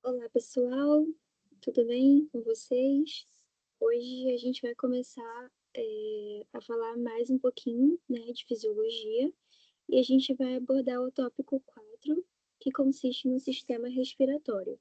Olá, pessoal, tudo bem com vocês? Hoje a gente vai começar a falar mais um pouquinho, né, de fisiologia e a gente vai abordar o tópico 4, que consiste no sistema respiratório.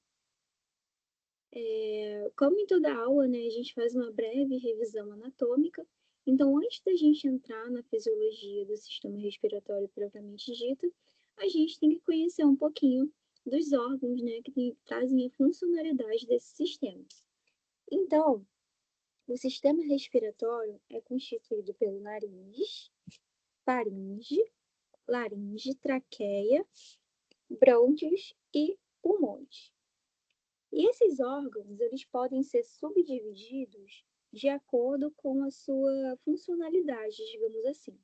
Como em toda aula, né, a gente faz uma breve revisão anatômica, então antes da gente entrar na fisiologia do sistema respiratório propriamente dito, a gente tem que conhecer um pouquinho dos órgãos, né, que trazem a funcionalidade desse sistema. Então, o sistema respiratório é constituído pelo nariz, faringe, laringe, traqueia, brônquios e pulmões. E esses órgãos, eles podem ser subdivididos de acordo com a sua funcionalidade, digamos assim.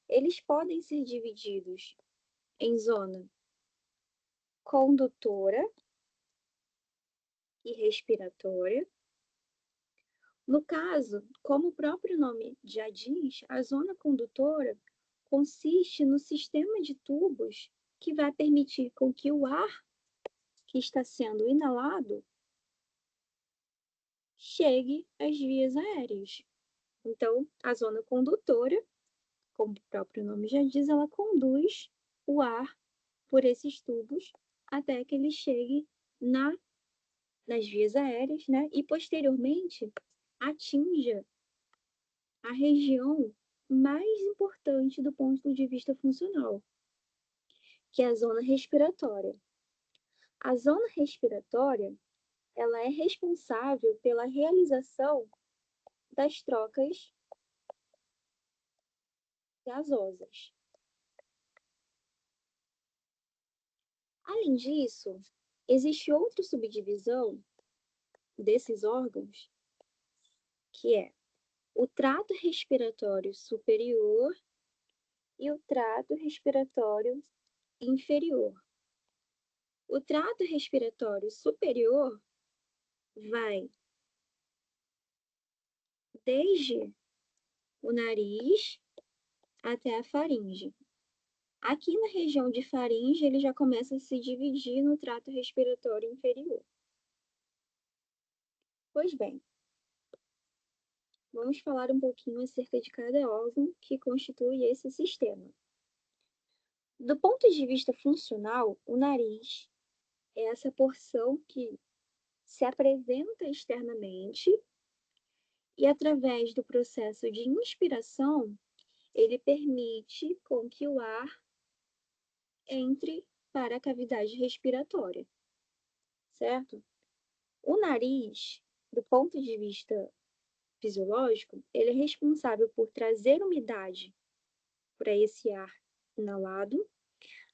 Eles podem ser divididos em zona condutora e respiratória. No caso, como o próprio nome já diz, a zona condutora consiste no sistema de tubos que vai permitir com que o ar que está sendo inalado chegue às vias aéreas. Então, a zona condutora, como o próprio nome já diz, ela conduz o ar por esses tubos até que ele chegue nas vias aéreas, né? E posteriormente atinja a região mais importante do ponto de vista funcional, que é a zona respiratória. A zona respiratória, ela é responsável pela realização das trocas gasosas. Além disso, existe outra subdivisão desses órgãos, que é o trato respiratório superior e o trato respiratório inferior. O trato respiratório superior vai desde o nariz até a faringe. Aqui na região de faringe, ele já começa a se dividir no trato respiratório inferior. Pois bem, vamos falar um pouquinho acerca de cada órgão que constitui esse sistema. Do ponto de vista funcional, o nariz é essa porção que se apresenta externamente e, através do processo de inspiração, ele permite com que o ar entre para a cavidade respiratória, certo? O nariz, do ponto de vista fisiológico, ele é responsável por trazer umidade para esse ar inalado,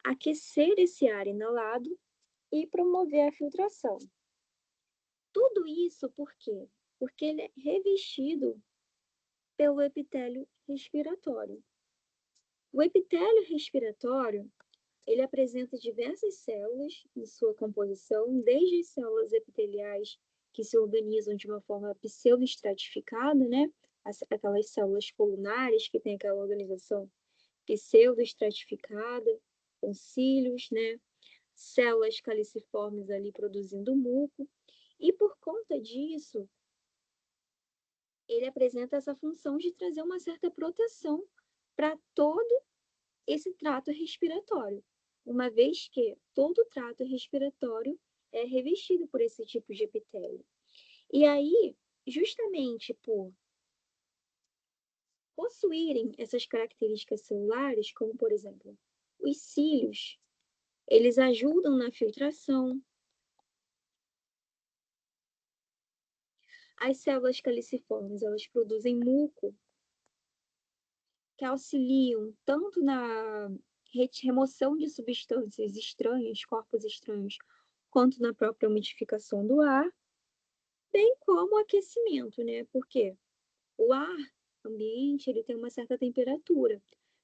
aquecer esse ar inalado e promover a filtração. Tudo isso por quê? Porque ele é revestido pelo epitélio respiratório. O epitélio respiratório, ele apresenta diversas células em sua composição, desde as células epiteliais que se organizam de uma forma pseudoestratificada, né? Aquelas células colunares que têm aquela organização pseudoestratificada, com cílios, né? Células caliciformes ali produzindo muco. E por conta disso, ele apresenta essa função de trazer uma certa proteção para todo esse trato respiratório, uma vez que todo o trato respiratório é revestido por esse tipo de epitélio. E aí, justamente por possuírem essas características celulares, como por exemplo, os cílios, eles ajudam na filtração. As células caliciformes, elas produzem muco, que auxiliam tanto na remoção de substâncias estranhas, corpos estranhos, quanto na própria umidificação do ar, bem como o aquecimento, né? Porque o ar ambiente, ele tem uma certa temperatura,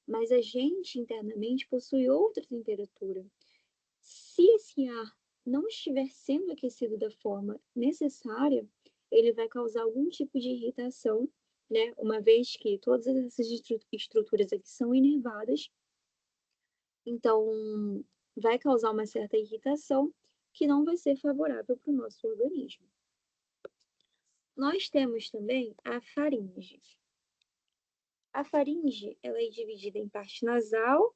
mas a gente internamente possui outra temperatura. Se esse ar não estiver sendo aquecido da forma necessária, ele vai causar algum tipo de irritação, né? Uma vez que todas essas estruturas aqui são inervadas, então vai causar uma certa irritação que não vai ser favorável para o nosso organismo. Nós temos também a faringe. A faringe, ela é dividida em parte nasal,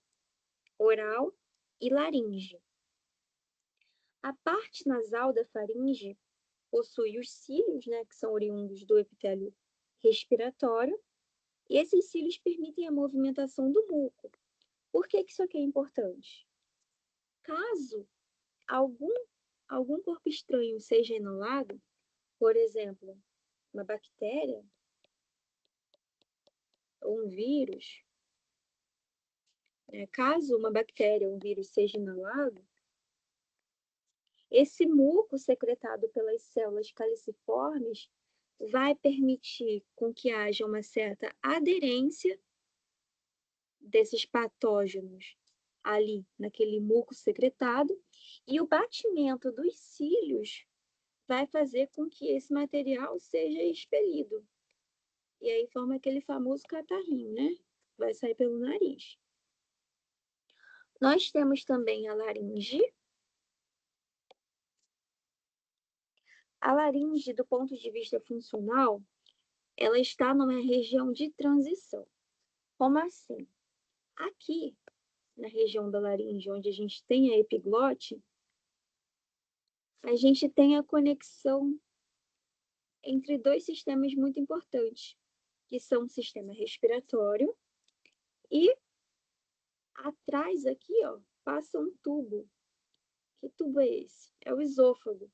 oral e laringe. A parte nasal da faringe possui os cílios, né, que são oriundos do epitélio respiratório, e esses cílios permitem a movimentação do muco. Por que isso aqui é importante? Caso algum corpo estranho seja inalado, por exemplo, uma bactéria ou um vírus, caso uma bactéria ou um vírus seja inalado, esse muco secretado pelas células caliciformes vai permitir com que haja uma certa aderência desses patógenos ali naquele muco secretado, e o batimento dos cílios vai fazer com que esse material seja expelido. E aí forma aquele famoso catarrinho, né? Vai sair pelo nariz. Nós temos também a laringe. A laringe, do ponto de vista funcional, ela está numa região de transição. Como assim? Aqui, na região da laringe, onde a gente tem a epiglote, a gente tem a conexão entre dois sistemas muito importantes, que são o sistema respiratório e atrás aqui, ó, passa um tubo. Que tubo é esse? É o esôfago.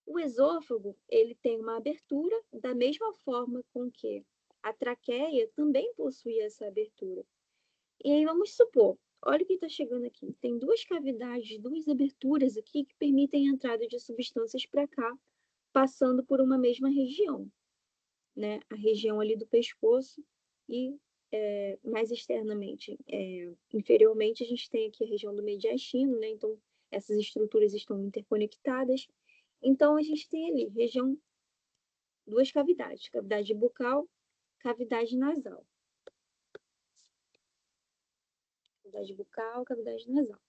O esôfago, ele tem uma abertura da mesma forma com que a traqueia também possui essa abertura. E aí vamos supor, olha o que está chegando aqui. Tem duas cavidades, duas aberturas aqui que permitem a entrada de substâncias para cá, passando por uma mesma região, né? A região ali do pescoço e mais externamente, inferiormente, a gente tem aqui a região do mediastino, né? Então, essas estruturas estão interconectadas. Então, a gente tem ali região, duas cavidades, cavidade bucal, cavidade nasal. Cavidade bucal, cavidade nasal.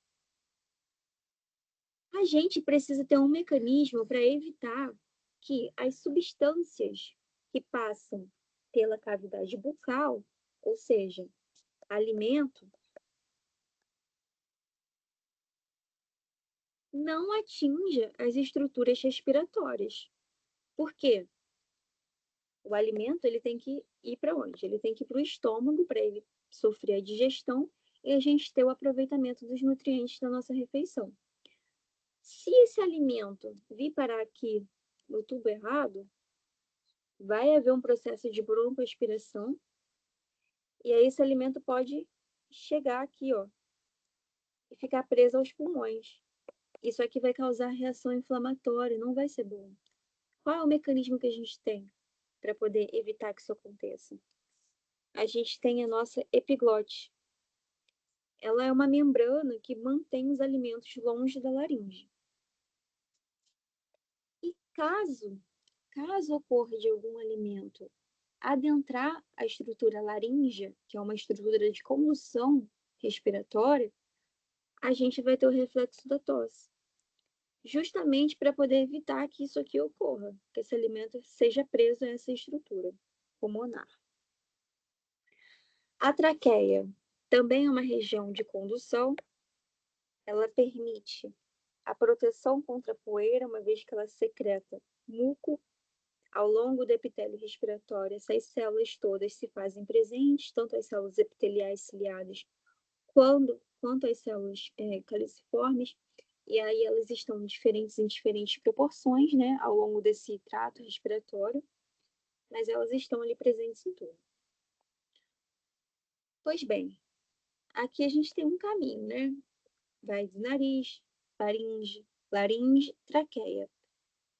A gente precisa ter um mecanismo para evitar que as substâncias que passam pela cavidade bucal, ou seja, alimento, não atinja as estruturas respiratórias. Por quê? O alimento ele tem que ir para onde? Ele tem que ir para o estômago para ele sofrer a digestão e a gente ter o aproveitamento dos nutrientes da nossa refeição. Se esse alimento vir parar aqui no tubo errado, vai haver um processo de broncoaspiração e aí esse alimento pode chegar aqui, ó, e ficar preso aos pulmões. Isso aqui vai causar reação inflamatória, não vai ser bom. Qual é o mecanismo que a gente tem para poder evitar que isso aconteça? A gente tem a nossa epiglote. Ela é uma membrana que mantém os alimentos longe da laringe. E caso ocorra de algum alimento adentrar a estrutura laríngea, que é uma estrutura de condução respiratória, a gente vai ter o reflexo da tosse. Justamente para poder evitar que isso aqui ocorra, que esse alimento seja preso a essa estrutura pulmonar. A traqueia também é uma região de condução. Ela permite a proteção contra a poeira, uma vez que ela secreta muco ao longo do epitélio respiratório. Essas células todas se fazem presentes, tanto as células epiteliais ciliadas quanto as células caliciformes, e aí elas estão diferentes em diferentes proporções, né, ao longo desse trato respiratório, mas elas estão ali presentes em tudo. Pois bem, aqui a gente tem um caminho, né? Vai do nariz, faringe, laringe, traqueia.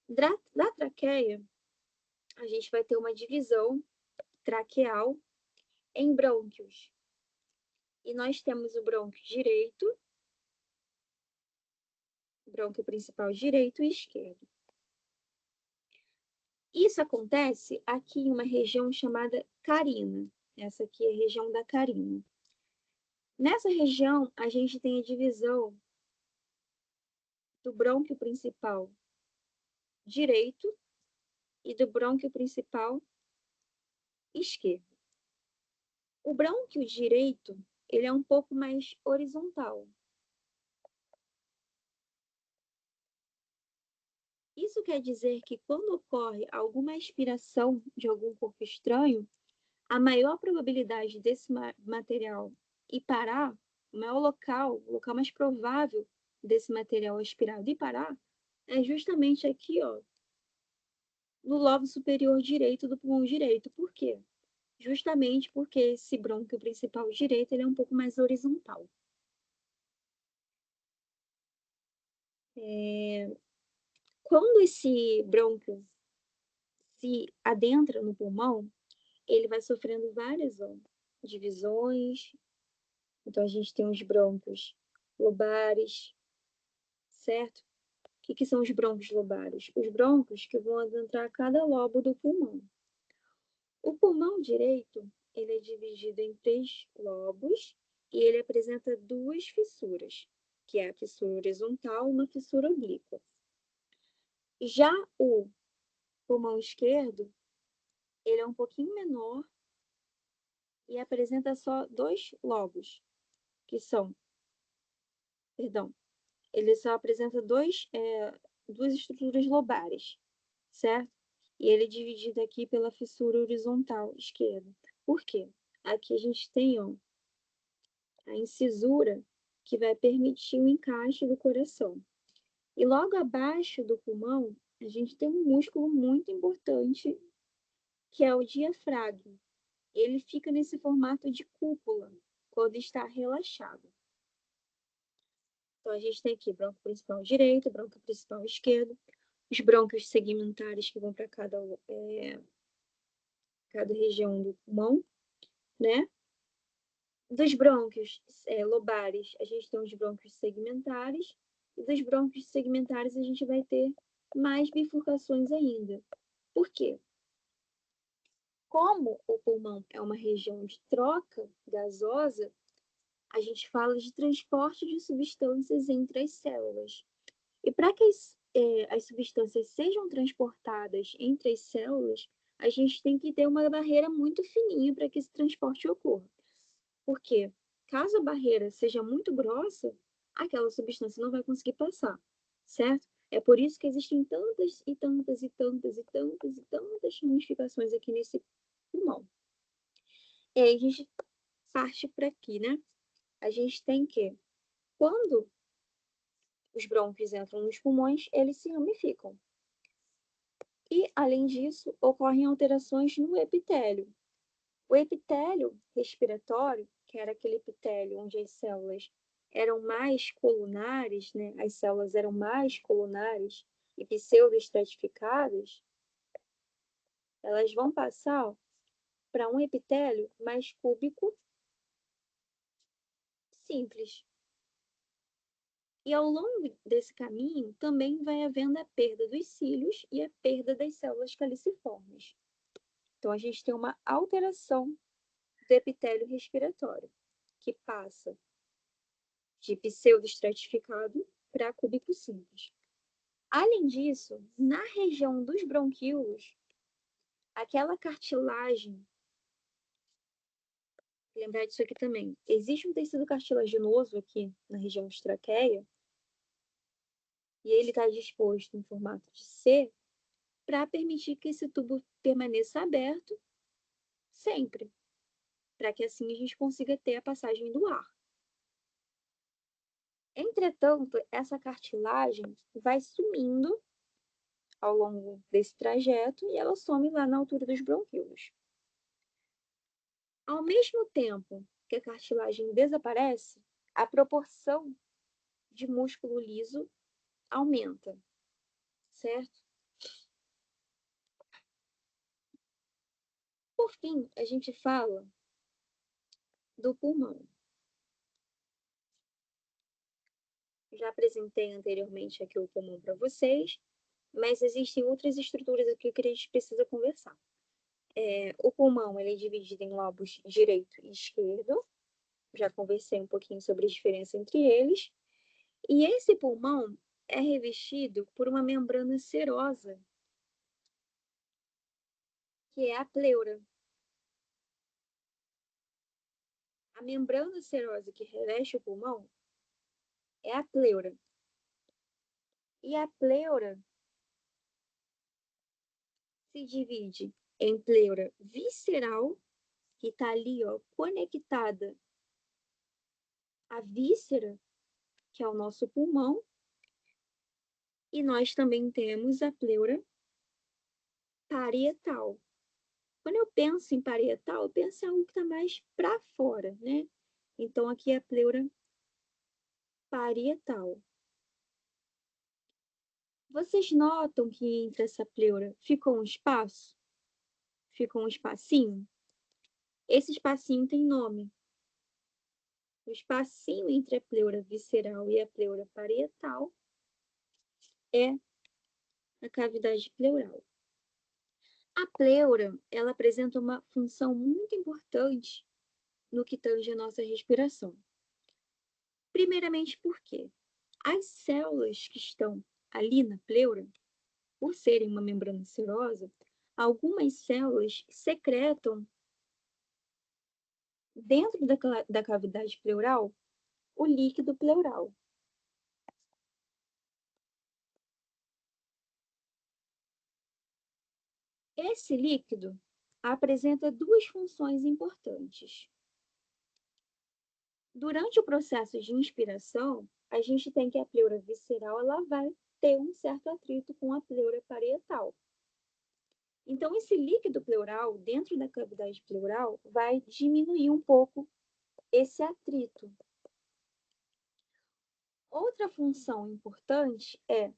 Da traqueia, a gente vai ter uma divisão traqueal em brônquios. E nós temos o brônquio direito, brônquio principal direito e esquerdo. Isso acontece aqui em uma região chamada carina. Essa aqui é a região da carina. Nessa região, a gente tem a divisão do brônquio principal direito e do brônquio principal esquerdo. O brônquio direito, ele é um pouco mais horizontal. Isso quer dizer que quando ocorre alguma aspiração de algum corpo estranho, a maior probabilidade desse material ir parar, o local mais provável desse material aspirado ir parar, é justamente aqui, ó, no lobo superior direito do pulmão direito. Por quê? Justamente porque esse brônquio principal direito ele é um pouco mais horizontal. Quando esse brônquio se adentra no pulmão, ele vai sofrendo várias divisões. Então, a gente tem os brônquios lobares, certo? O que são os brônquios lobares? Os brônquios que vão adentrar cada lobo do pulmão. O pulmão direito, ele é dividido em 3 lobos e ele apresenta 2 fissuras, que é a fissura horizontal e uma fissura oblíqua. Já o pulmão esquerdo, ele é um pouquinho menor e apresenta só 2 lobos, que são, ele só apresenta duas estruturas lobares, certo? E ele é dividido aqui pela fissura horizontal esquerda. Por quê? Aqui a gente tem, ó, a incisura que vai permitir o encaixe do coração. E logo abaixo do pulmão, a gente tem um músculo muito importante, que é o diafragma. Ele fica nesse formato de cúpula, quando está relaxado. Então, a gente tem aqui brônquio principal direito, brônquio principal esquerdo, os brônquios segmentares que vão para cada região do pulmão, né? Dos brônquios lobares, a gente tem os brônquios segmentares, e dos brônquios segmentares a gente vai ter mais bifurcações ainda. Por quê? Como o pulmão é uma região de troca gasosa, a gente fala de transporte de substâncias entre as células. E para que as substâncias sejam transportadas entre as células, a gente tem que ter uma barreira muito fininha para que esse transporte ocorra. Porque caso a barreira seja muito grossa, aquela substância não vai conseguir passar, certo? É por isso que existem tantas e tantas e tantas e tantas e tantas ramificações aqui nesse pulmão. E aí a gente parte para aqui, né? A gente tem que, quando os brônquios entram nos pulmões, eles se ramificam. E, além disso, ocorrem alterações no epitélio. O epitélio respiratório, que era aquele epitélio onde as células eram mais colunares, né? As células eram mais colunares e pseudoestratificadas, elas vão passar para um epitélio mais cúbico simples. E ao longo desse caminho, também vai havendo a perda dos cílios e a perda das células caliciformes. Então, a gente tem uma alteração do epitélio respiratório, que passa de pseudoestratificado para cúbico simples. Além disso, na região dos bronquíolos, aquela cartilagem, lembrar disso aqui também, existe um tecido cartilaginoso aqui na região de traqueia, e ele está disposto em formato de C, para permitir que esse tubo permaneça aberto sempre, para que assim a gente consiga ter a passagem do ar. Entretanto, essa cartilagem vai sumindo ao longo desse trajeto e ela some lá na altura dos bronquíolos. Ao mesmo tempo que a cartilagem desaparece, a proporção de músculo liso aumenta, certo? Por fim, a gente fala do pulmão. Já apresentei anteriormente aqui o pulmão para vocês, mas existem outras estruturas aqui que a gente precisa conversar. O pulmão ele é dividido em lobos direito e esquerdo. Já conversei um pouquinho sobre a diferença entre eles. E esse pulmão, é revestido por uma membrana serosa, que é a pleura. A membrana serosa que reveste o pulmão é a pleura. E a pleura se divide em pleura visceral, que está ali, ó, conectada à víscera, que é o nosso pulmão, e nós também temos a pleura parietal. Quando eu penso em parietal, eu penso em algo que está mais para fora, né? Então, aqui é a pleura parietal. Vocês notam que entre essa pleura ficou um espaço? Ficou um espacinho? Esse espacinho tem nome. O espacinho entre a pleura visceral e a pleura parietal é a cavidade pleural. A pleura, ela apresenta uma função muito importante no que tange a nossa respiração. Primeiramente porque as células que estão ali na pleura, por serem uma membrana serosa, algumas células secretam dentro da cavidade pleural o líquido pleural. Esse líquido apresenta duas funções importantes. Durante o processo de inspiração, a gente tem que a pleura visceral ela vai ter um certo atrito com a pleura parietal. Então, esse líquido pleural dentro da cavidade pleural vai diminuir um pouco esse atrito. Outra função importante é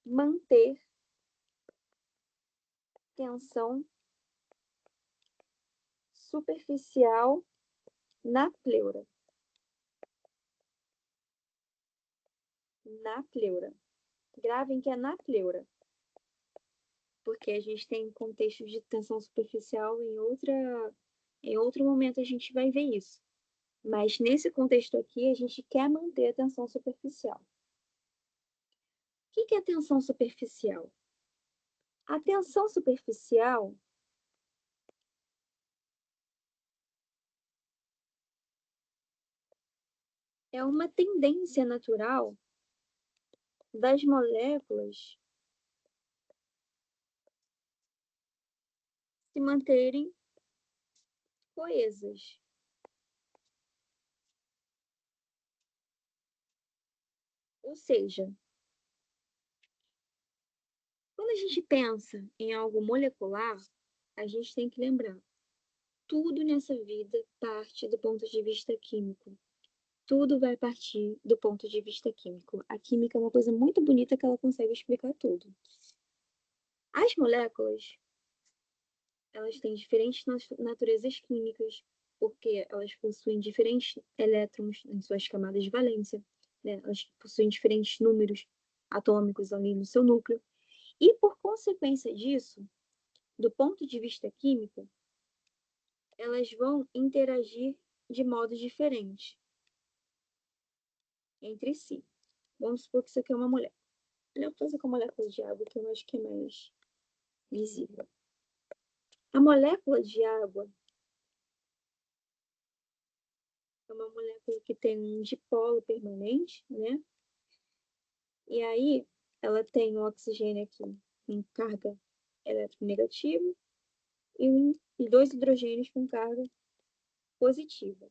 manter tensão superficial na pleura. Na pleura. Gravem que é na pleura. Porque a gente tem contexto de tensão superficial em outro momento a gente vai ver isso. Mas nesse contexto aqui, a gente quer manter a tensão superficial. O que é tensão superficial? A tensão superficial é uma tendência natural das moléculas se manterem coesas. Ou seja, quando a gente pensa em algo molecular, a gente tem que lembrar, tudo nessa vida parte do ponto de vista químico. Tudo vai partir do ponto de vista químico. A química é uma coisa muito bonita que ela consegue explicar tudo. As moléculas, elas têm diferentes naturezas químicas, porque elas possuem diferentes elétrons em suas camadas de valência, né? Elas possuem diferentes números atômicos ali no seu núcleo. E por consequência disso, do ponto de vista químico, elas vão interagir de modo diferente entre si. Vamos supor que isso aqui é uma molécula. Eu vou fazer com a molécula de água, que eu acho que é mais visível. A molécula de água é uma molécula que tem um dipolo permanente, né? E aí, ela tem o oxigênio aqui em carga eletronegativa e dois hidrogênios com carga positiva.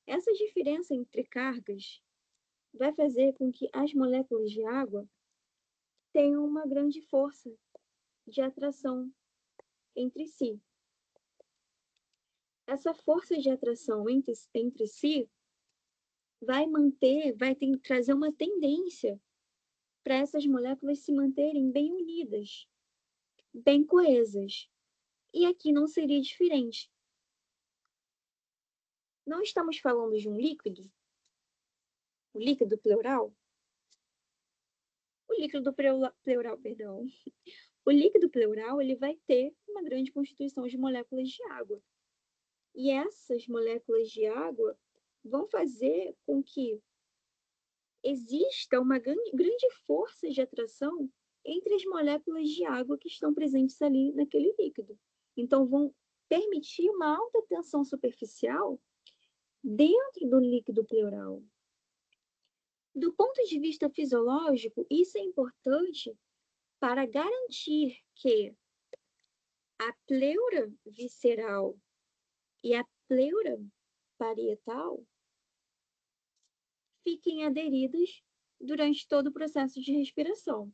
Essa diferença entre cargas vai fazer com que as moléculas de água tenham uma grande força de atração entre si. Essa força de atração entre si vai trazer uma tendência para essas moléculas se manterem bem unidas, bem coesas. E aqui não seria diferente. Não estamos falando de um líquido, o líquido pleural? O líquido pleural, perdão. O líquido pleural ele vai ter uma grande constituição de moléculas de água. E essas moléculas de água vão fazer com que exista uma grande força de atração entre as moléculas de água que estão presentes ali naquele líquido. Então, vão permitir uma alta tensão superficial dentro do líquido pleural. Do ponto de vista fisiológico, isso é importante para garantir que a pleura visceral e a pleura parietal fiquem aderidas durante todo o processo de respiração.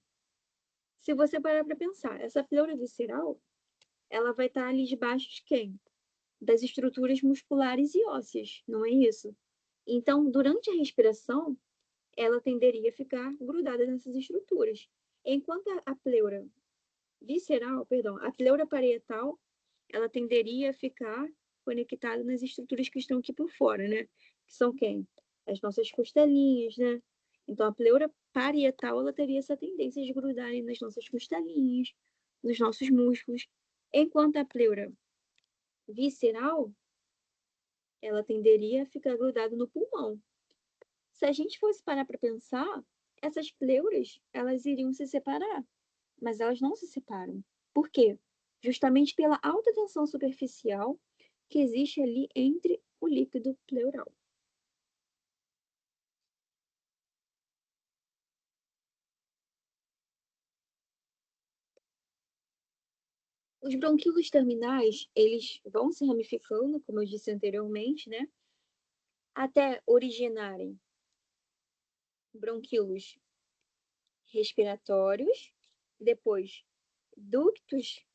Se você parar para pensar, essa pleura visceral, ela vai estar ali debaixo de quem? Das estruturas musculares e ósseas, não é isso? Então, durante a respiração, ela tenderia a ficar grudada nessas estruturas. Enquanto a pleura visceral, perdão, a pleura parietal, ela tenderia a ficar conectada nas estruturas que estão aqui por fora, né? Que são quem? As nossas costelinhas, né? Então, a pleura parietal, ela teria essa tendência de grudar nas nossas costelinhas, nos nossos músculos. Enquanto a pleura visceral, ela tenderia a ficar grudada no pulmão. Se a gente fosse parar para pensar, essas pleuras, elas iriam se separar, mas elas não se separam. Por quê? Justamente pela alta tensão superficial que existe ali entre o líquido pleural. Os bronquíolos terminais, eles vão se ramificando, como eu disse anteriormente, né? Até originarem bronquíolos respiratórios, depois ductos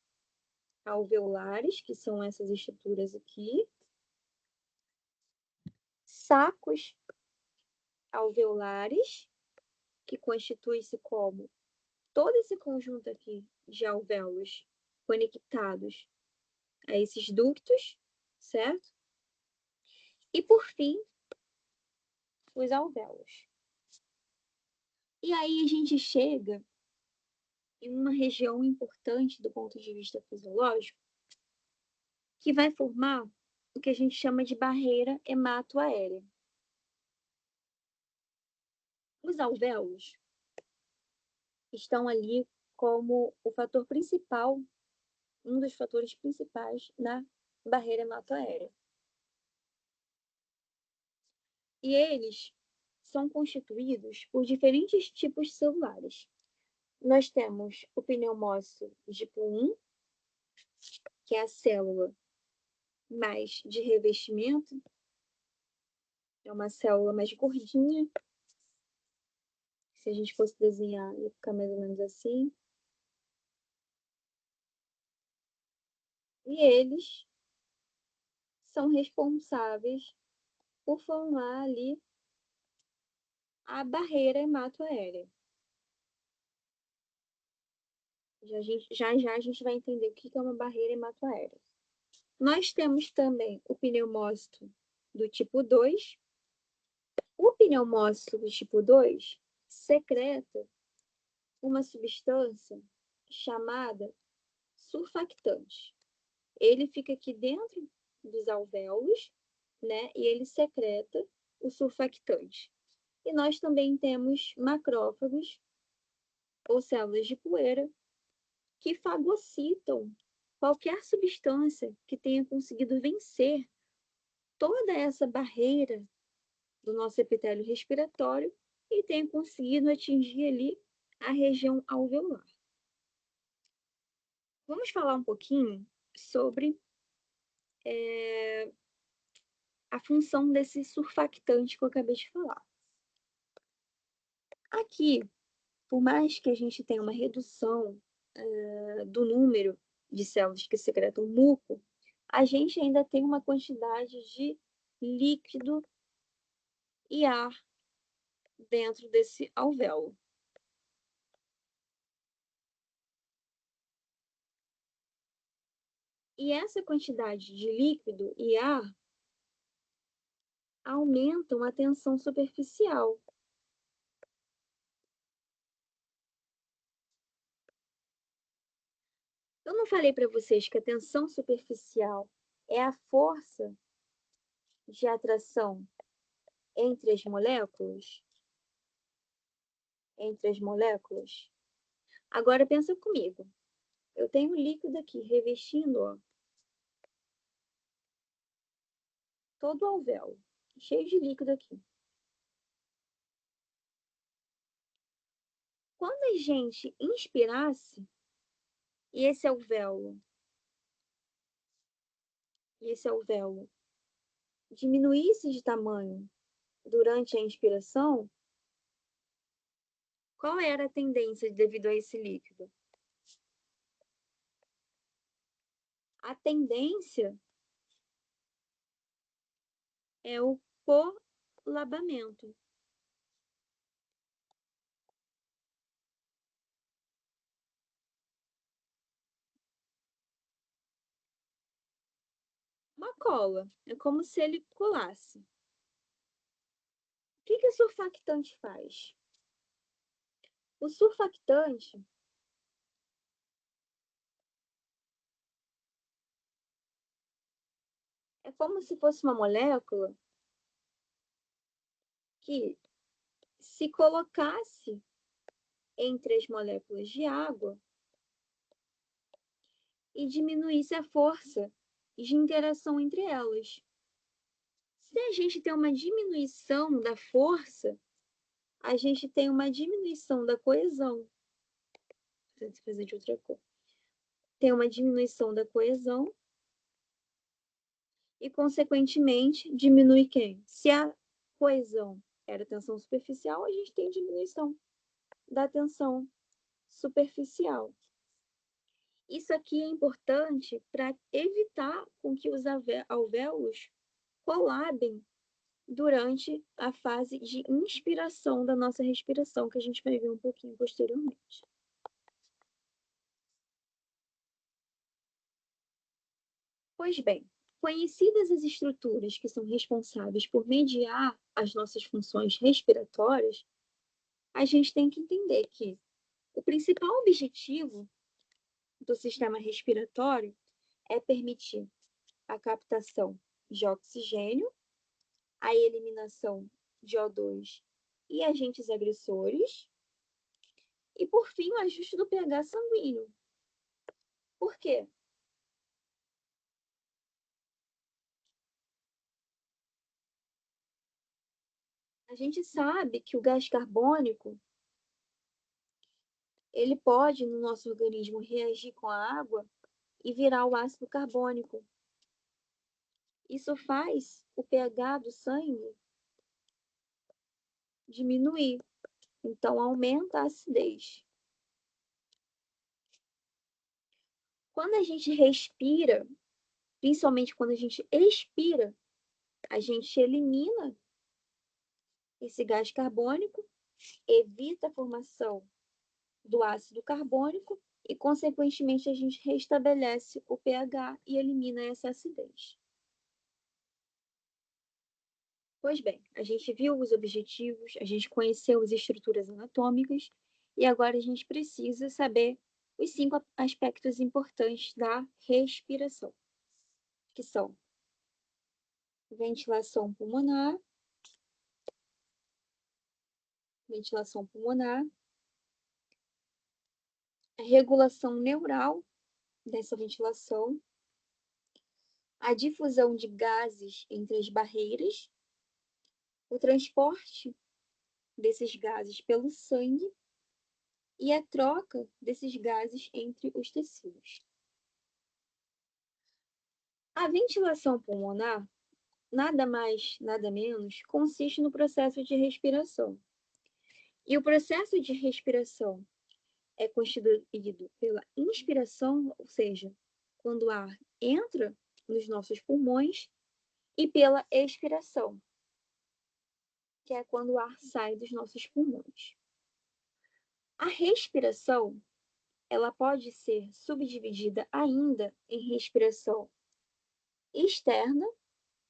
alveolares, que são essas estruturas aqui, sacos alveolares, que constitui-se como todo esse conjunto aqui de alvéolos conectados a esses ductos, certo? E, por fim, os alvéolos. E aí a gente chega em uma região importante do ponto de vista fisiológico, que vai formar o que a gente chama de barreira hematoaérea. Os alvéolos estão ali como o fator principal, um dos fatores principais na barreira hematoaérea. E eles são constituídos por diferentes tipos celulares. Nós temos o pneumócito tipo 1, que é a célula mais de revestimento, é uma célula mais gordinha. Se a gente fosse desenhar, ia ficar mais ou menos assim. E eles são responsáveis por formar ali a barreira hematoaérea. Já a gente vai entender o que é uma barreira hematoaérea. Nós temos também o pneumócito do tipo 2. O pneumócito do tipo 2 secreta uma substância chamada surfactante. Ele fica aqui dentro dos alvéolos, né? E ele secreta o surfactante. E nós também temos macrófagos, ou células de poeira, que fagocitam qualquer substância que tenha conseguido vencer toda essa barreira do nosso epitélio respiratório e tenha conseguido atingir ali a região alveolar. Vamos falar um pouquinho sobre a função desse surfactante que eu acabei de falar. Aqui, por mais que a gente tenha uma redução do número de células que secretam muco, a gente ainda tem uma quantidade de líquido e ar dentro desse alvéolo. E essa quantidade de líquido e ar aumentam a tensão superficial. Eu não falei para vocês que a tensão superficial é a força de atração entre as moléculas? entre as moléculas? Agora pensa comigo. Eu tenho um líquido aqui revestindo, ó, todo o alvéolo, cheio de líquido aqui. Quando a gente inspirasse, e esse alvéolo diminuísse de tamanho durante a inspiração, qual era a tendência devido a esse líquido? A tendência é o colabamento. Uma cola, é como se ele colasse. O que o surfactante faz? O surfactante é como se fosse uma molécula que, se colocasse entre as moléculas de água e diminuísse a força de interação entre elas. Se a gente tem uma diminuição da força, a gente tem uma diminuição da coesão. Vou fazer de outra cor. Tem uma diminuição da coesão e, consequentemente, diminui quem? Se a coesão era tensão superficial, a gente tem diminuição da tensão superficial. Isso aqui é importante para evitar com que os alvéolos colabem durante a fase de inspiração da nossa respiração, que a gente vai ver um pouquinho posteriormente. Pois bem, conhecidas as estruturas que são responsáveis por mediar as nossas funções respiratórias, a gente tem que entender que o principal objetivo do sistema respiratório é permitir a captação de oxigênio, a eliminação de O2 e agentes agressores, e, por fim, o ajuste do pH sanguíneo. Por quê? A gente sabe que o gás carbônico, ele pode, no nosso organismo, reagir com a água e virar o ácido carbônico. Isso faz o pH do sangue diminuir, então aumenta a acidez. Quando a gente respira, principalmente quando a gente expira, a gente elimina esse gás carbônico, evita a formação do ácido carbônico e, consequentemente, a gente restabelece o pH e elimina essa acidez. Pois bem, a gente viu os objetivos, a gente conheceu as estruturas anatômicas e agora a gente precisa saber os 5 aspectos importantes da respiração, que são ventilação pulmonar, a regulação neural dessa ventilação, a difusão de gases entre as barreiras, o transporte desses gases pelo sangue e a troca desses gases entre os tecidos. A ventilação pulmonar, nada mais, nada menos, consiste no processo de respiração. E o processo de respiração é constituído pela inspiração, ou seja, quando o ar entra nos nossos pulmões, e pela expiração, que é quando o ar sai dos nossos pulmões. A respiração, ela pode ser subdividida ainda em respiração externa,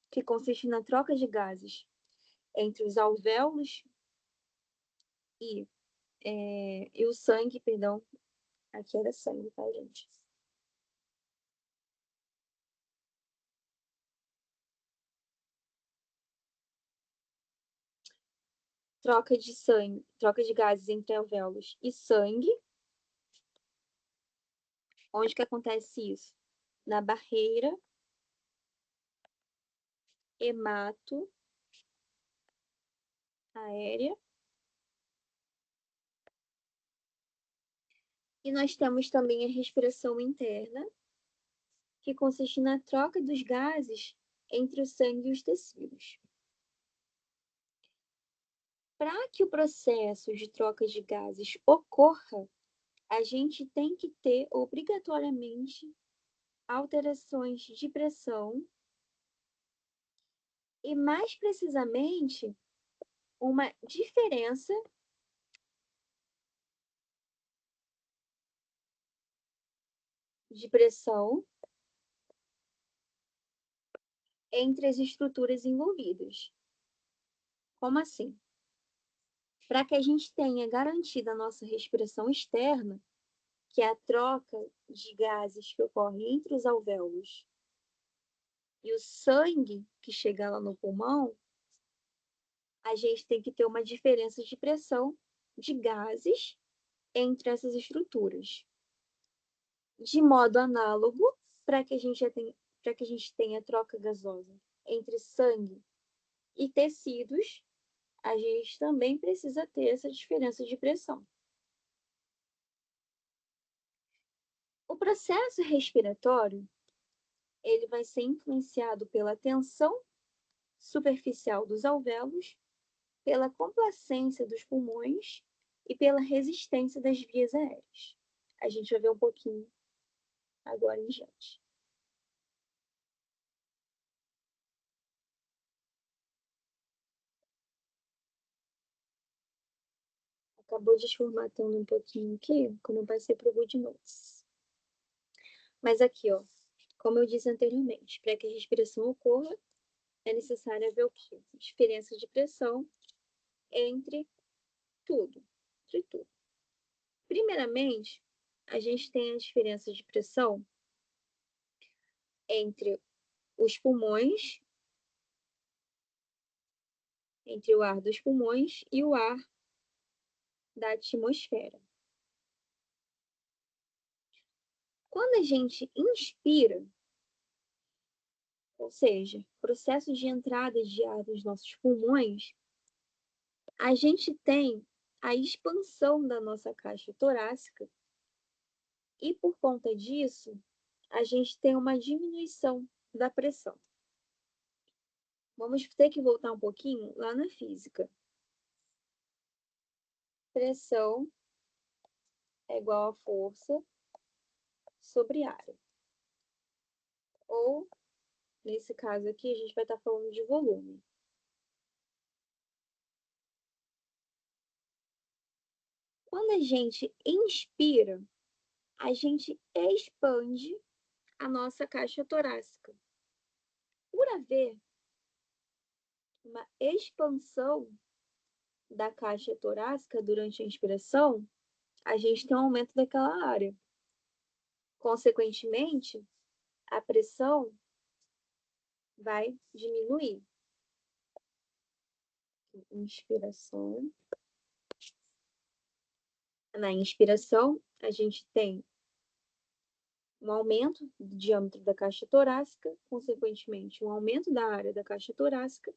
que consiste na troca de gases entre os alvéolos e o sangue, perdão, aqui era sangue, tá, gente? troca de sangue, troca de gases entre alvéolos e sangue. Onde que acontece isso? Na barreira hemato-aérea. E nós temos também a respiração interna, que consiste na troca dos gases entre o sangue e os tecidos. Para que o processo de troca de gases ocorra, a gente tem que ter obrigatoriamente alterações de pressão e, mais precisamente, uma diferença de pressão entre as estruturas envolvidas. Como assim? Para que a gente tenha garantida a nossa respiração externa, que é a troca de gases que ocorre entre os alvéolos e o sangue que chega lá no pulmão, a gente tem que ter uma diferença de pressão de gases entre essas estruturas. De modo análogo, para que a gente tenha troca gasosa entre sangue e tecidos, a gente também precisa ter essa diferença de pressão. O processo respiratório, ele vai ser influenciado pela tensão superficial dos alvéolos, pela complacência dos pulmões e pela resistência das vias aéreas. A gente vai ver um pouquinho agora em diante. Acabou desformatando um pouquinho aqui, como eu passei para o GoodNotes. Mas aqui, ó, como eu disse anteriormente, para que a respiração ocorra, é necessário haver o quê? Diferença de pressão entre tudo. Primeiramente, a gente tem a diferença de pressão entre os pulmões, entre o ar dos pulmões e o ar da atmosfera. Quando a gente inspira, ou seja, processo de entrada de ar dos nossos pulmões, a gente tem a expansão da nossa caixa torácica e, por conta disso, a gente tem uma diminuição da pressão. Vamos ter que voltar um pouquinho lá na física. Pressão é igual a força sobre área. Ou, nesse caso aqui, a gente vai estar falando de volume. Quando a gente inspira, a gente expande a nossa caixa torácica. Por haver uma expansão da caixa torácica durante a inspiração, a gente tem um aumento daquela área. Consequentemente, a pressão vai diminuir. Inspiração. Na inspiração, a gente tem um aumento do diâmetro da caixa torácica, consequentemente, um aumento da área da caixa torácica,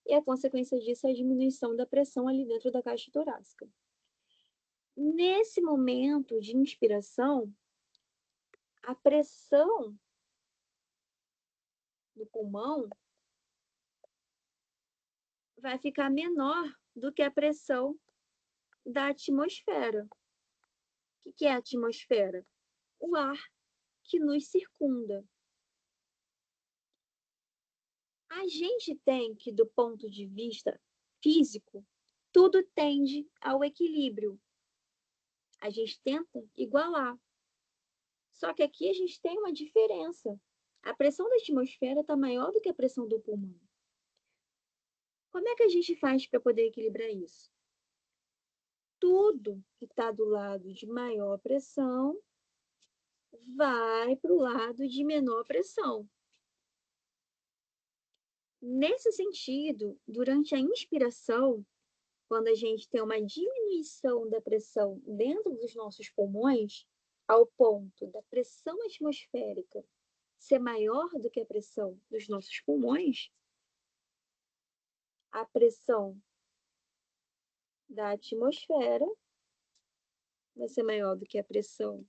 e a consequência disso é a diminuição da pressão ali dentro da caixa torácica. Nesse momento de inspiração, a pressão do pulmão vai ficar menor do que a pressão da atmosfera. O que é a atmosfera? O ar que nos circunda. A gente tem que, do ponto de vista físico, tudo tende ao equilíbrio. A gente tenta igualar. Só que aqui a gente tem uma diferença. A pressão da atmosfera está maior do que a pressão do pulmão. Como é que a gente faz para poder equilibrar isso? Tudo que está do lado de maior pressão vai para o lado de menor pressão. Nesse sentido, durante a inspiração, quando a gente tem uma diminuição da pressão dentro dos nossos pulmões, ao ponto da pressão atmosférica ser maior do que a pressão dos nossos pulmões, a pressão da atmosfera vai ser maior do que a pressão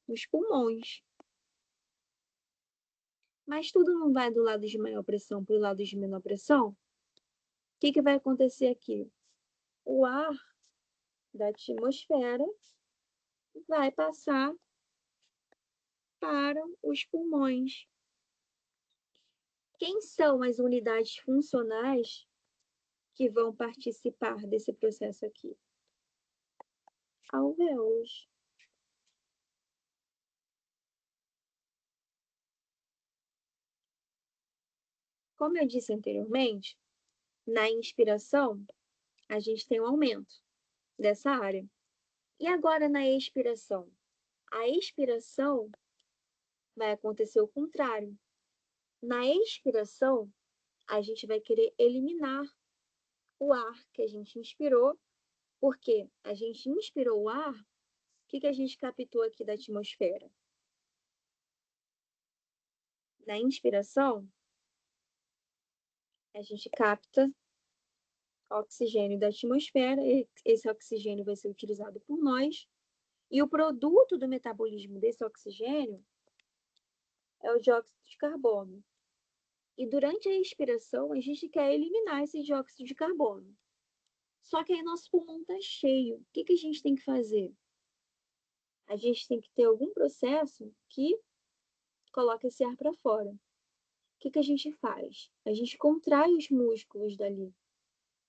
nos pulmões. Mas tudo não vai do lado de maior pressão para o lado de menor pressão? O que vai acontecer aqui? O ar da atmosfera vai passar para os pulmões. Quem são as unidades funcionais que vão participar desse processo aqui? Alvéolos. Como eu disse anteriormente, na inspiração, a gente tem um aumento dessa área. E agora na expiração? A expiração vai acontecer o contrário. Na expiração, a gente vai querer eliminar o ar que a gente inspirou, porque a gente inspirou o ar, o que a gente captou aqui da atmosfera? Na inspiração, a gente capta oxigênio da atmosfera, esse oxigênio vai ser utilizado por nós, e o produto do metabolismo desse oxigênio é o dióxido de carbono. E durante a expiração, a gente quer eliminar esse dióxido de carbono. Só que aí nosso pulmão está cheio. O que a gente tem que fazer? A gente tem que ter algum processo que coloque esse ar para fora. O que a gente faz? A gente contrai os músculos dali,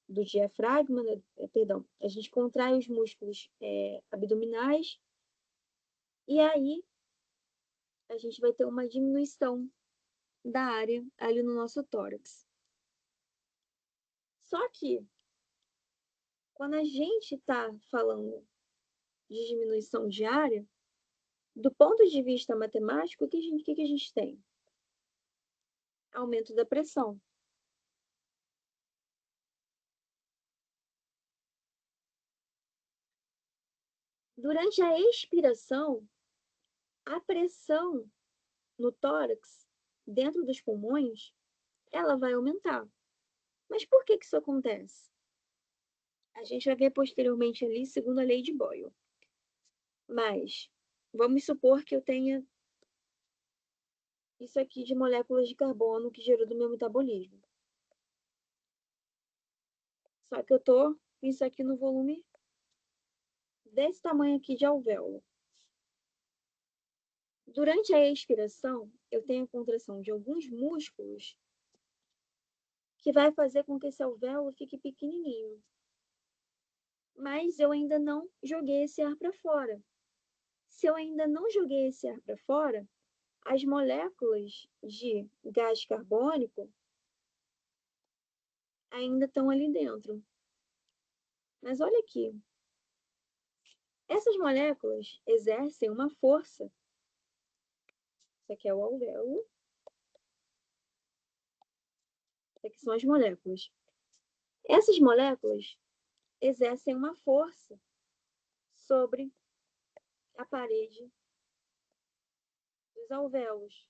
do diafragma, perdão, a gente contrai os músculos abdominais e aí a gente vai ter uma diminuição da área ali no nosso tórax. Só que, quando a gente está falando de diminuição de área, do ponto de vista matemático, o que a gente tem? Aumento da pressão. Durante a expiração, a pressão no tórax, dentro dos pulmões, ela vai aumentar. Mas por que isso acontece? A gente vai ver posteriormente ali, segundo a lei de Boyle. Mas vamos supor que eu tenha isso aqui de moléculas de carbono que gerou do meu metabolismo. Só que eu tô com isso aqui no volume desse tamanho aqui de alvéolo. Durante a expiração, eu tenho a contração de alguns músculos que vai fazer com que esse alvéolo fique pequenininho. Mas eu ainda não joguei esse ar para fora. Se eu ainda não joguei esse ar para fora, as moléculas de gás carbônico ainda estão ali dentro. Mas olha aqui, essas moléculas exercem uma força. Isso aqui é o alvéolo. Isso aqui são as moléculas. Essas moléculas exercem uma força sobre a parede dos alvéolos.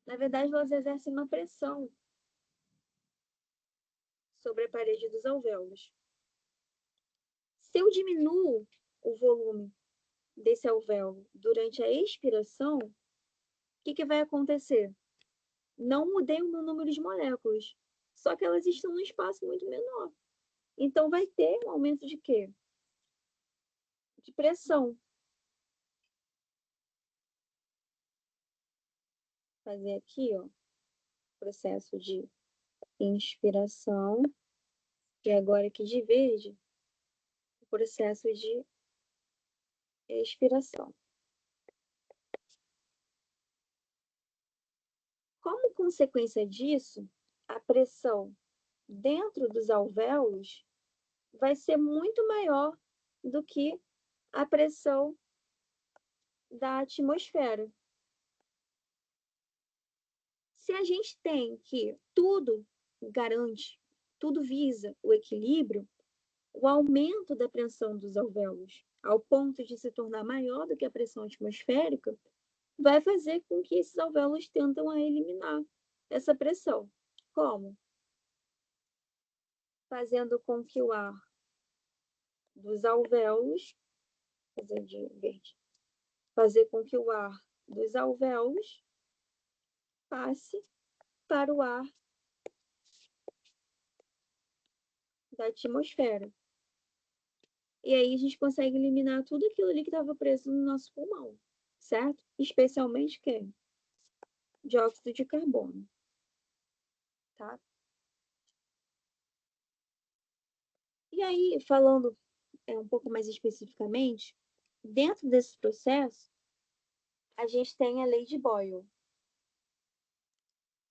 Na verdade, elas exercem uma pressão sobre a parede dos alvéolos. Se eu diminuo o volume desse alvéolo durante a expiração, o que vai acontecer? Não mudei o meu número de moléculas, só que elas estão num espaço muito menor. Então, vai ter um aumento de quê? De pressão. Vou fazer aqui, ó, processo de inspiração. E agora aqui de verde, o processo de expiração. Como consequência disso, a pressão dentro dos alvéolos vai ser muito maior do que a pressão da atmosfera. Se a gente tem que tudo garante tudo visa o equilíbrio, o aumento da pressão dos alvéolos, ao ponto de se tornar maior do que a pressão atmosférica, vai fazer com que esses alvéolos tentam eliminar essa pressão. Como? Fazendo com que o ar dos alvéolos, fazer com que o ar dos alvéolos passe para o ar da atmosfera. E aí a gente consegue eliminar tudo aquilo ali que estava preso no nosso pulmão, certo? Especialmente quem? Dióxido de carbono, tá? E aí, falando um pouco mais especificamente, dentro desse processo, a gente tem a lei de Boyle. O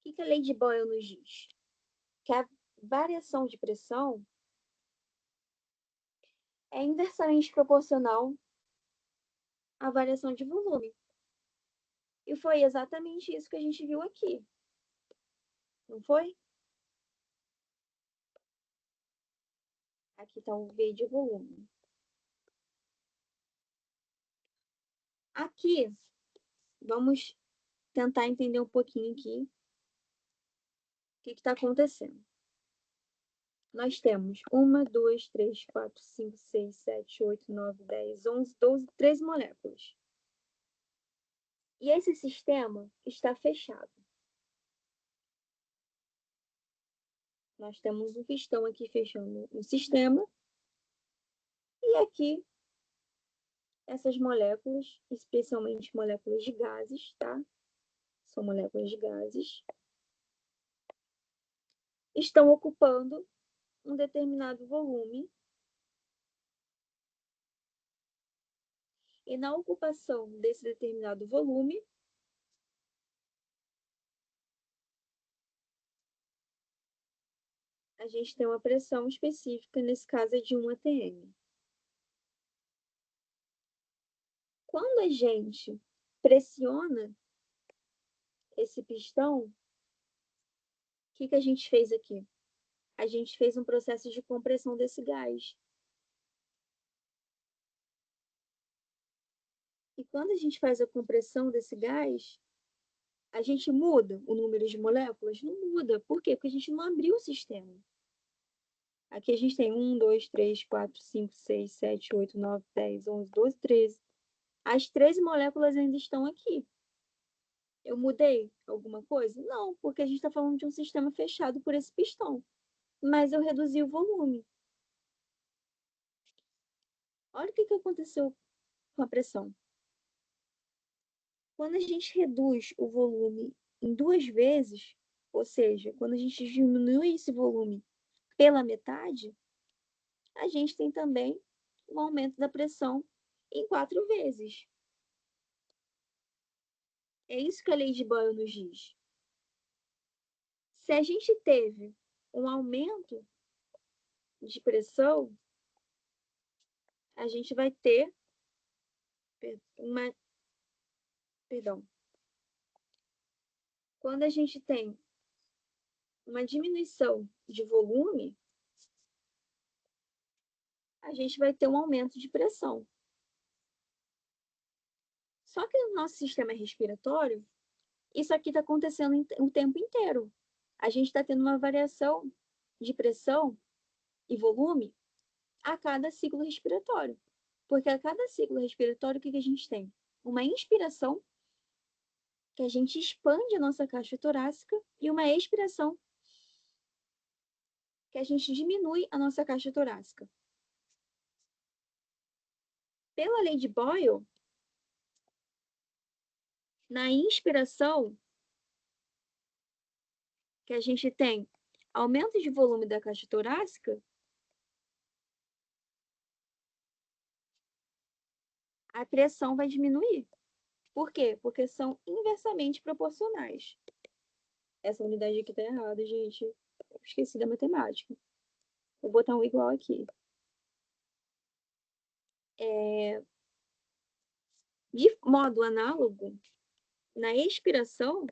que a lei de Boyle nos diz? Que a variação de pressão é inversamente proporcional à variação de volume. E foi exatamente isso que a gente viu aqui. Não foi? Aqui está o V de volume. Aqui, vamos tentar entender um pouquinho aqui o que está acontecendo. Nós temos 1, 2, 3, 4, 5, 6, 7, 8, 9, 10, 11, 12, 13 moléculas. E esse sistema está fechado. Nós temos um pistão aqui fechando o sistema. E aqui, essas moléculas, especialmente moléculas de gases, tá? São moléculas de gases, estão ocupando um determinado volume. E na ocupação desse determinado volume, a gente tem uma pressão específica, nesse caso é de 1 atm. Quando a gente pressiona esse pistão, o que a gente fez aqui? A gente fez um processo de compressão desse gás. E quando a gente faz a compressão desse gás, a gente muda o número de moléculas? Não muda. Por quê? Porque a gente não abriu o sistema. Aqui a gente tem 1, 2, 3, 4, 5, 6, 7, 8, 9, 10, 11, 12, 13. As 13 moléculas ainda estão aqui. Eu mudei alguma coisa? Não, porque a gente está falando de um sistema fechado por esse pistão. Mas eu reduzi o volume. Olha o que aconteceu com a pressão. Quando a gente reduz o volume em 2 vezes, ou seja, quando a gente diminui esse volume pela metade, a gente tem também um aumento da pressão em 4 vezes. É isso que a lei de Boyle nos diz. Se a gente teve um aumento de pressão, a gente vai ter quando a gente tem uma diminuição de volume, a gente vai ter um aumento de pressão. Só que no nosso sistema respiratório, isso aqui está acontecendo o tempo inteiro. A gente está tendo uma variação de pressão e volume a cada ciclo respiratório. Porque a cada ciclo respiratório, o que a gente tem? Uma inspiração, que a gente expande a nossa caixa torácica, e uma expiração, que a gente diminui a nossa caixa torácica. Pela lei de Boyle, na inspiração, que a gente tem aumento de volume da caixa torácica, a pressão vai diminuir. Por quê? Porque são inversamente proporcionais. Essa unidade aqui está errada, gente. Eu esqueci da matemática. Vou botar um igual aqui. De modo análogo, na expiração,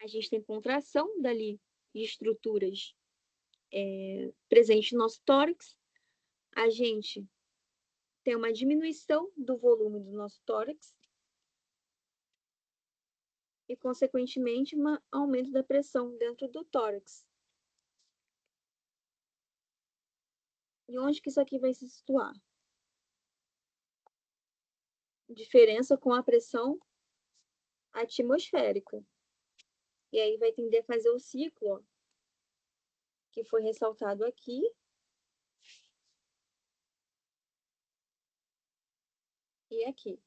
a gente tem contração dali de estruturas presentes no nosso tórax, a gente tem uma diminuição do volume do nosso tórax e, consequentemente, um aumento da pressão dentro do tórax. E onde que isso aqui vai se situar? Diferença com a pressão atmosférica. E aí vai tender a fazer o ciclo, ó, que foi ressaltado aqui. E aqui.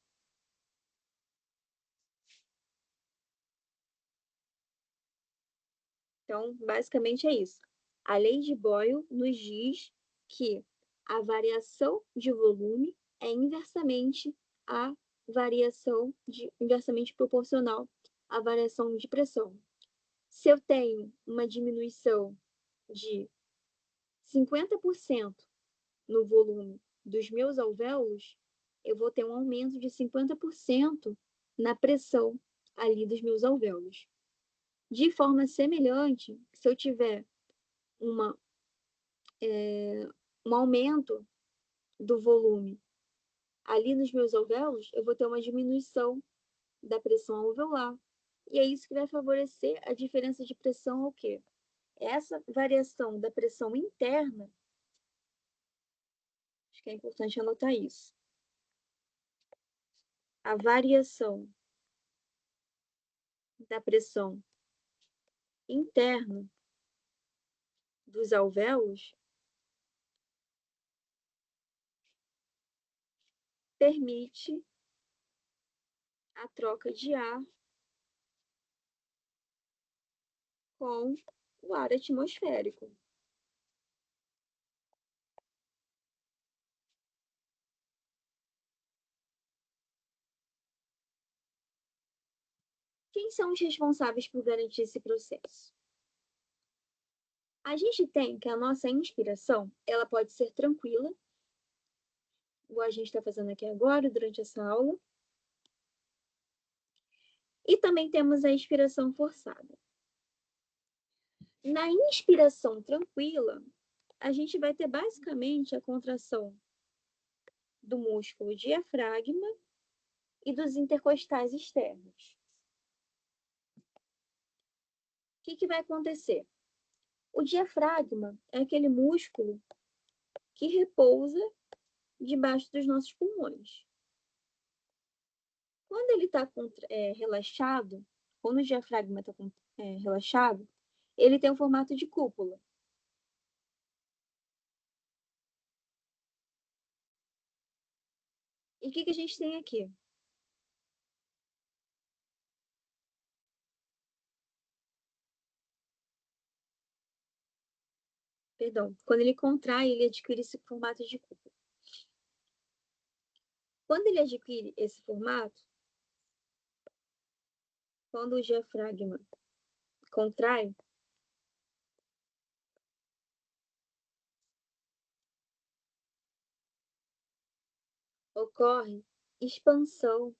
Então, basicamente é isso. A lei de Boyle nos diz que a variação de volume é inversamente proporcional à variação de pressão. Se eu tenho uma diminuição de 50% no volume dos meus alvéolos, eu vou ter um aumento de 50% na pressão ali dos meus alvéolos. De forma semelhante, se eu tiver um aumento do volume ali nos meus alvéolos, eu vou ter uma diminuição da pressão alveolar. E é isso que vai favorecer a diferença de pressão ao quê? Essa variação da pressão interna, acho que é importante anotar isso. A variação da pressão interna dos alvéolos permite a troca de ar com o ar atmosférico. Quem são os responsáveis por garantir esse processo? A gente tem que a nossa inspiração, ela pode ser tranquila, igual a gente está fazendo aqui agora, durante essa aula. E também temos a inspiração forçada. Na inspiração tranquila, a gente vai ter basicamente a contração do músculo diafragma e dos intercostais externos. O que vai acontecer? O diafragma é aquele músculo que repousa debaixo dos nossos pulmões. Quando ele está relaxado, quando o diafragma está relaxado, ele tem o formato de cúpula. E o que a gente tem aqui? Perdão, quando ele contrai, ele adquire esse formato de cúpula. Quando ele adquire esse formato, quando o diafragma contrai, ocorre expansão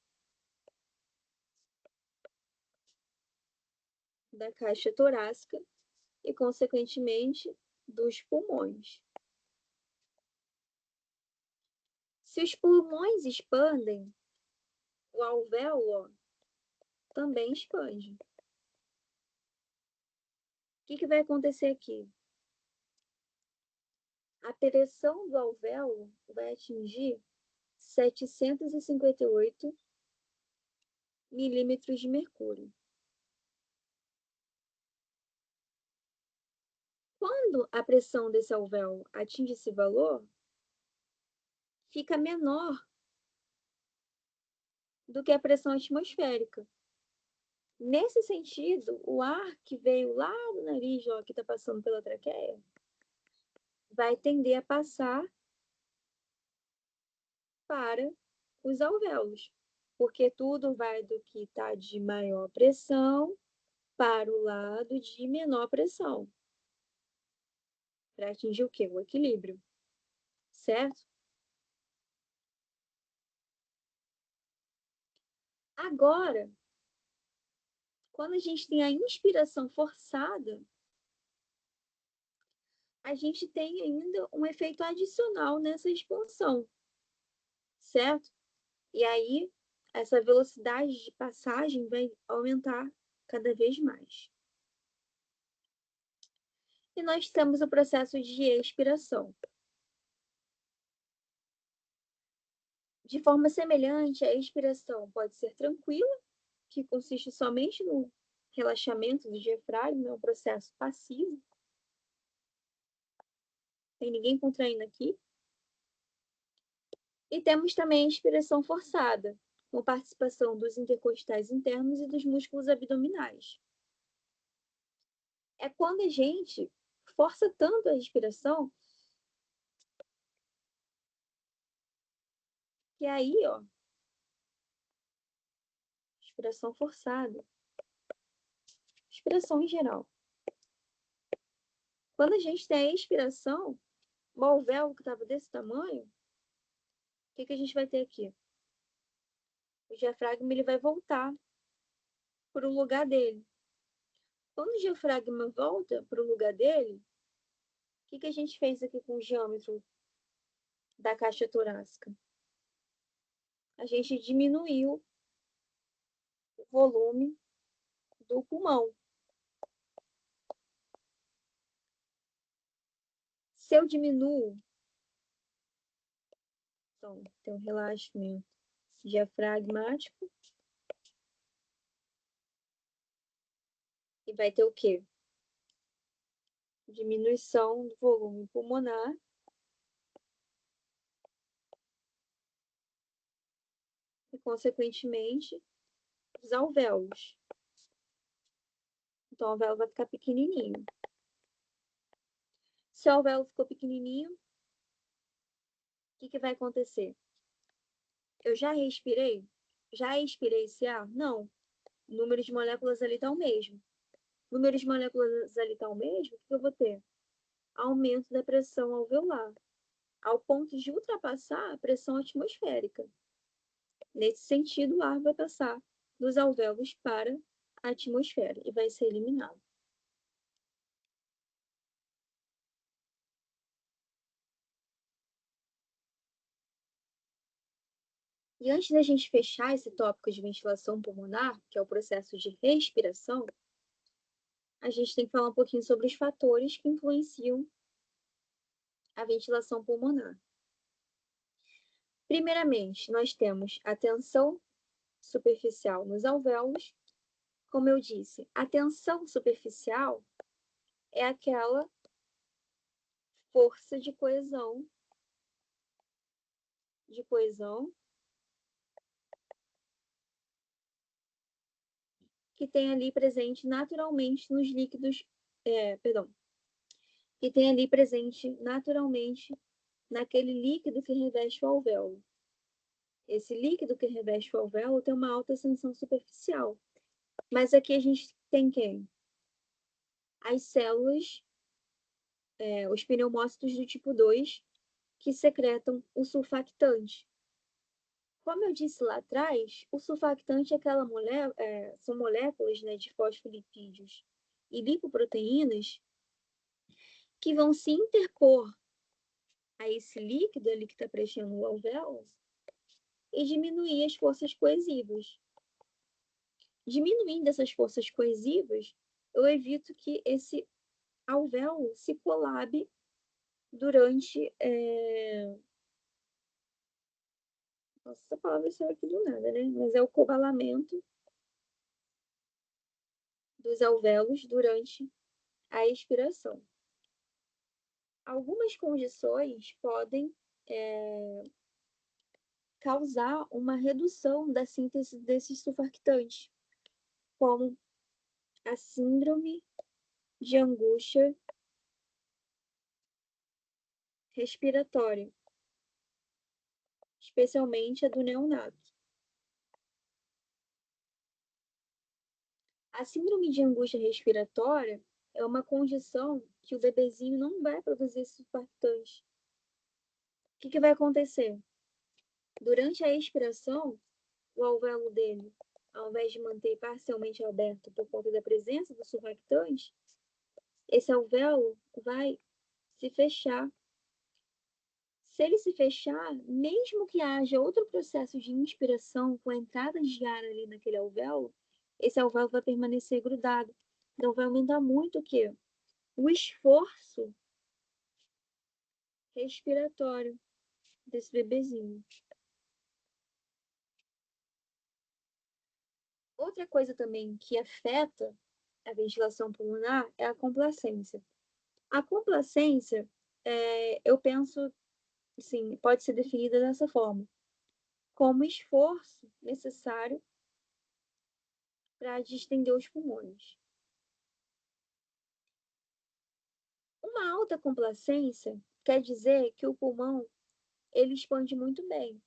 da caixa torácica e, consequentemente, dos pulmões. Se os pulmões expandem, o alvéolo também expande. O que vai acontecer aqui? A pressão do alvéolo vai atingir 758 milímetros de mercúrio. Quando a pressão desse alvéolo atinge esse valor, fica menor do que a pressão atmosférica. Nesse sentido, o ar que veio lá do nariz, ó, que está passando pela traqueia, vai tender a passar para os alvéolos, porque tudo vai do que está de maior pressão para o lado de menor pressão, para atingir o quê? O equilíbrio, certo? Agora, quando a gente tem a inspiração forçada, a gente tem ainda um efeito adicional nessa expansão, certo? E aí, essa velocidade de passagem vai aumentar cada vez mais. E nós temos o processo de expiração. De forma semelhante, a expiração pode ser tranquila, que consiste somente no relaxamento do diafragma, é um processo passivo. Tem ninguém contraindo aqui. E temos também a expiração forçada, com participação dos intercostais internos e dos músculos abdominais. É quando a gente força tanto a respiração que aí, ó, expiração forçada, expiração em geral. Quando a gente tem a expiração, o alvéolo que estava desse tamanho, o que a gente vai ter aqui? O diafragma ele vai voltar para o lugar dele. Quando o diafragma volta para o lugar dele, o que a gente fez aqui com o diâmetro da caixa torácica? A gente diminuiu o volume do pulmão. Se eu diminuo, então, tem um relaxamento diafragmático e vai ter o quê? Diminuição do volume pulmonar e, consequentemente, os alvéolos. Então, o alvéolo vai ficar pequenininho. Se o alvéolo ficou pequenininho, o que vai acontecer? Eu já respirei? Já expirei esse ar? Não. O número de moléculas ali está o mesmo. O número de moléculas ali está o mesmo, o que eu vou ter? Aumento da pressão alveolar, ao ponto de ultrapassar a pressão atmosférica. Nesse sentido, o ar vai passar dos alvéolos para a atmosfera e vai ser eliminado. E antes da gente fechar esse tópico de ventilação pulmonar, que é o processo de respiração, a gente tem que falar um pouquinho sobre os fatores que influenciam a ventilação pulmonar. Primeiramente, nós temos a tensão superficial nos alvéolos. Como eu disse, a tensão superficial é aquela força de coesão que tem ali presente naturalmente nos líquidos, que tem ali presente naturalmente naquele líquido que reveste o alvéolo. Esse líquido que reveste o alvéolo tem uma alta tensão superficial. Mas aqui a gente tem quem? As células, os pneumócitos do tipo 2, que secretam o surfactante. Como eu disse lá atrás, o surfactante são moléculas, né, de fosfolipídios e lipoproteínas que vão se interpor a esse líquido ali que está preenchendo o alvéolo e diminuir as forças coesivas. Diminuindo essas forças coesivas, eu evito que esse alvéolo se colabe durante. Nossa, essa palavra saiu aqui do nada, né? Mas é o covalamento dos alvéolos durante a expiração. Algumas condições podem causar uma redução da síntese desses surfactantes, como a síndrome de angústia respiratória, especialmente a do neonato. A síndrome de angústia respiratória é uma condição que o bebezinho não vai produzir surfactante. O que vai acontecer? Durante a expiração, o alvéolo dele, ao invés de manter parcialmente aberto por conta da presença do surfactante, esse alvéolo vai se fechar. Se ele se fechar, mesmo que haja outro processo de inspiração com a entrada de ar ali naquele alvéolo, esse alvéolo vai permanecer grudado. Então, vai aumentar muito o quê? O esforço respiratório desse bebezinho. Outra coisa também que afeta a ventilação pulmonar é a complacência. A complacência, eu penso, assim, pode ser definida dessa forma, como esforço necessário para distender os pulmões. Uma alta complacência quer dizer que o pulmão ele expande muito bem.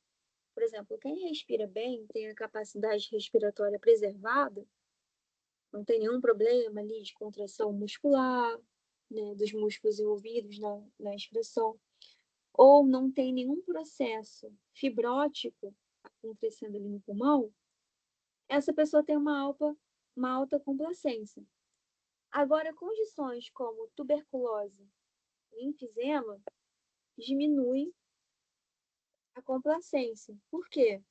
Por exemplo, quem respira bem, tem a capacidade respiratória preservada, não tem nenhum problema ali de contração muscular, né, dos músculos envolvidos na expiração, ou não tem nenhum processo fibrótico acontecendo ali no pulmão, essa pessoa tem uma alta complacência. Agora, condições como tuberculose e enfisema diminuem a complacência. Por quê?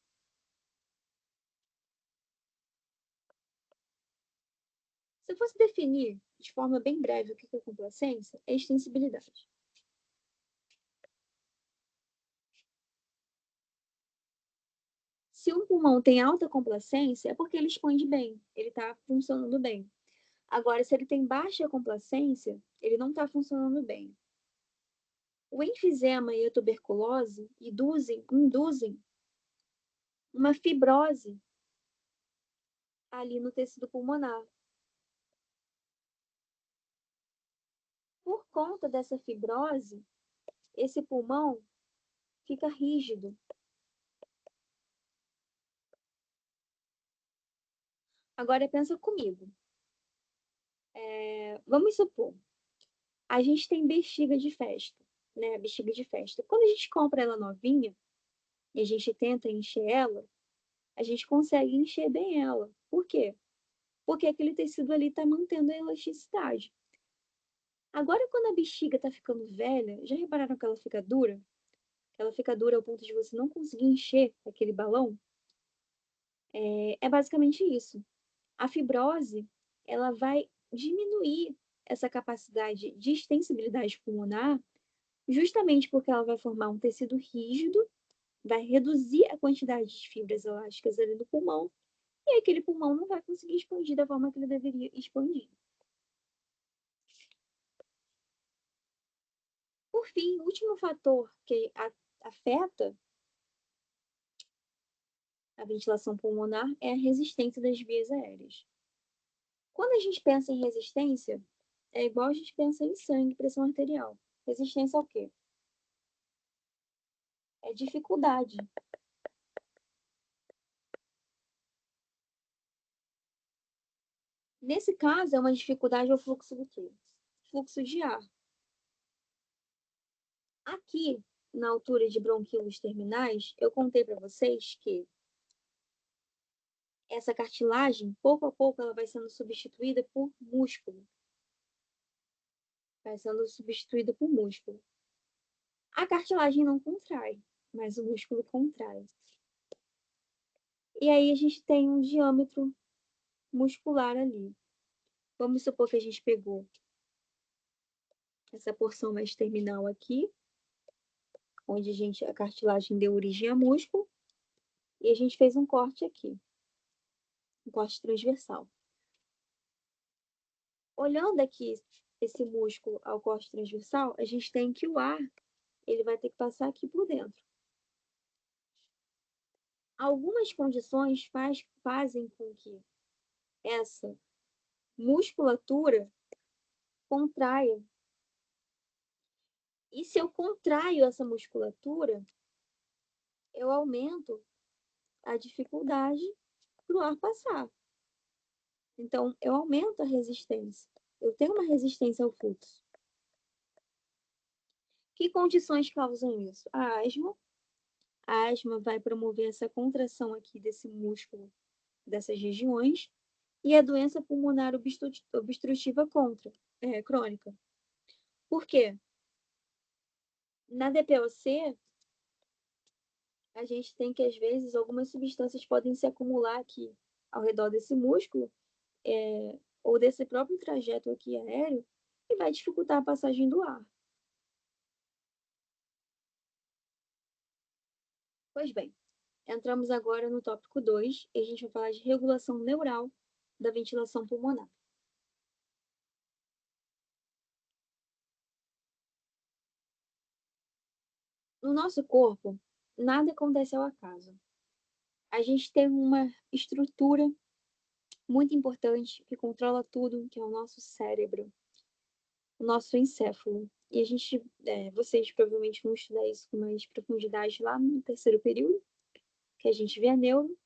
Se eu fosse definir de forma bem breve o que é complacência, é extensibilidade. Se um pulmão tem alta complacência, é porque ele expande bem, ele está funcionando bem. Agora, se ele tem baixa complacência, ele não está funcionando bem. O enfisema e a tuberculose induzem uma fibrose ali no tecido pulmonar. Por conta dessa fibrose, esse pulmão fica rígido. Agora pensa comigo. Vamos supor, a gente tem bexiga de festa, né? Bexiga de festa. Quando a gente compra ela novinha e a gente tenta encher ela, a gente consegue encher bem ela. Por quê? Porque aquele tecido ali está mantendo a elasticidade. Agora, quando a bexiga está ficando velha, já repararam que ela fica dura? Que ela fica dura ao ponto de você não conseguir encher aquele balão? É basicamente isso. A fibrose, ela vai diminuir essa capacidade de extensibilidade pulmonar, justamente porque ela vai formar um tecido rígido, vai reduzir a quantidade de fibras elásticas ali no pulmão, e aquele pulmão não vai conseguir expandir da forma que ele deveria expandir. Por fim, o último fator que afeta a ventilação pulmonar é a resistência das vias aéreas. Quando a gente pensa em resistência, é igual a gente pensa em sangue e pressão arterial. Resistência ao quê? É dificuldade. Nesse caso, é uma dificuldade ao fluxo do quê? Fluxo de ar. Aqui, na altura de bronquíolos terminais, eu contei para vocês que essa cartilagem, pouco a pouco, ela vai sendo substituída por músculo. Vai sendo substituída por músculo. A cartilagem não contrai, mas o músculo contrai. E aí a gente tem um diâmetro muscular ali. Vamos supor que a gente pegou essa porção mais terminal aqui, onde a cartilagem deu origem a músculo, e a gente fez um corte aqui, um corte transversal. Olhando aqui esse músculo ao corte transversal, a gente tem que o ar ele vai ter que passar aqui por dentro. Algumas condições fazem com que essa musculatura contraia. E se eu contraio essa musculatura, eu aumento a dificuldade para o ar passar. Então, eu aumento a resistência. Eu tenho uma resistência ao fluxo. Que condições causam isso? A asma. A asma vai promover essa contração aqui desse músculo, dessas regiões, e a doença pulmonar obstrutiva crônica. Por quê? Na DPOC, a gente tem que, às vezes, algumas substâncias podem se acumular aqui ao redor desse músculo, ou desse próprio trajeto aqui aéreo, e vai dificultar a passagem do ar. Pois bem, entramos agora no tópico 2 e a gente vai falar de regulação neural da ventilação pulmonar. No nosso corpo, nada acontece ao acaso. A gente tem uma estrutura muito importante que controla tudo, que é o nosso cérebro, o nosso encéfalo. E a gente, vocês provavelmente vão estudar isso com mais profundidade lá no terceiro período, que a gente vê a neuro,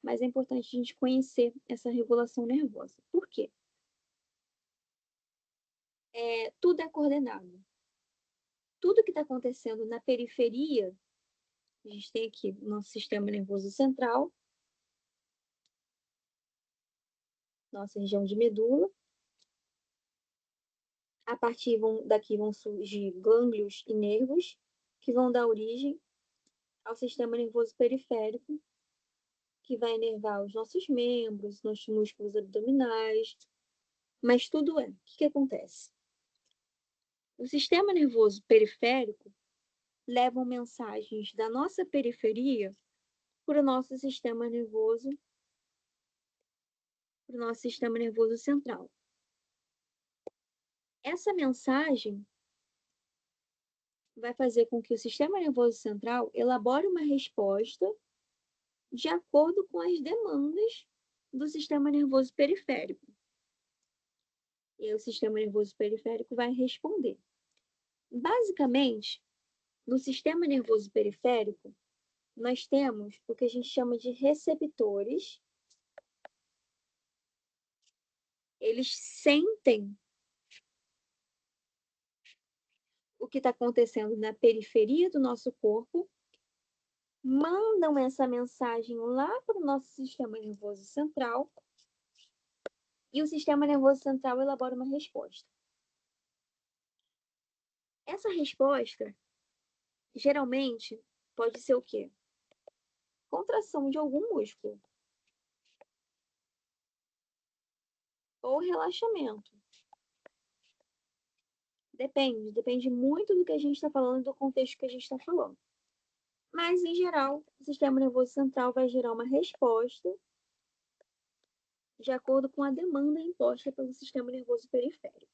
mas é importante a gente conhecer essa regulação nervosa. Por quê? Tudo é coordenado. Tudo que está acontecendo na periferia, a gente tem aqui o nosso sistema nervoso central, nossa região de medula. A partir daqui vão surgir glândulos e nervos, que vão dar origem ao sistema nervoso periférico, que vai inervar os nossos membros, nossos músculos abdominais. Mas tudo o que acontece? O sistema nervoso periférico leva mensagens da nossa periferia para o nosso sistema nervoso, central. Essa mensagem vai fazer com que o sistema nervoso central elabore uma resposta de acordo com as demandas do sistema nervoso periférico. E aí o sistema nervoso periférico vai responder. Basicamente, no sistema nervoso periférico, nós temos o que a gente chama de receptores. Eles sentem o que está acontecendo na periferia do nosso corpo, mandam essa mensagem lá para o nosso sistema nervoso central e o sistema nervoso central elabora uma resposta. Essa resposta, geralmente, pode ser o quê? Contração de algum músculo. Ou relaxamento. Depende muito do que a gente está falando e do contexto que a gente está falando. Mas, em geral, o sistema nervoso central vai gerar uma resposta de acordo com a demanda imposta pelo sistema nervoso periférico.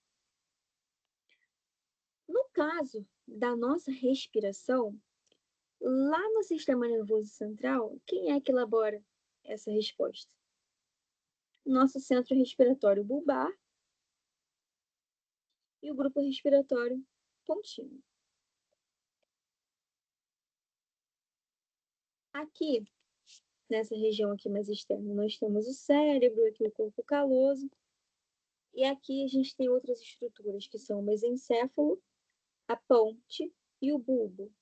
No caso da nossa respiração, lá no sistema nervoso central, quem é que elabora essa resposta? Nosso centro respiratório bulbar e o grupo respiratório contínuo. Aqui, nessa região aqui mais externa, nós temos o cérebro, aqui o corpo caloso, e aqui a gente tem outras estruturas, que são o mesencéfalo, a ponte e o bulbo.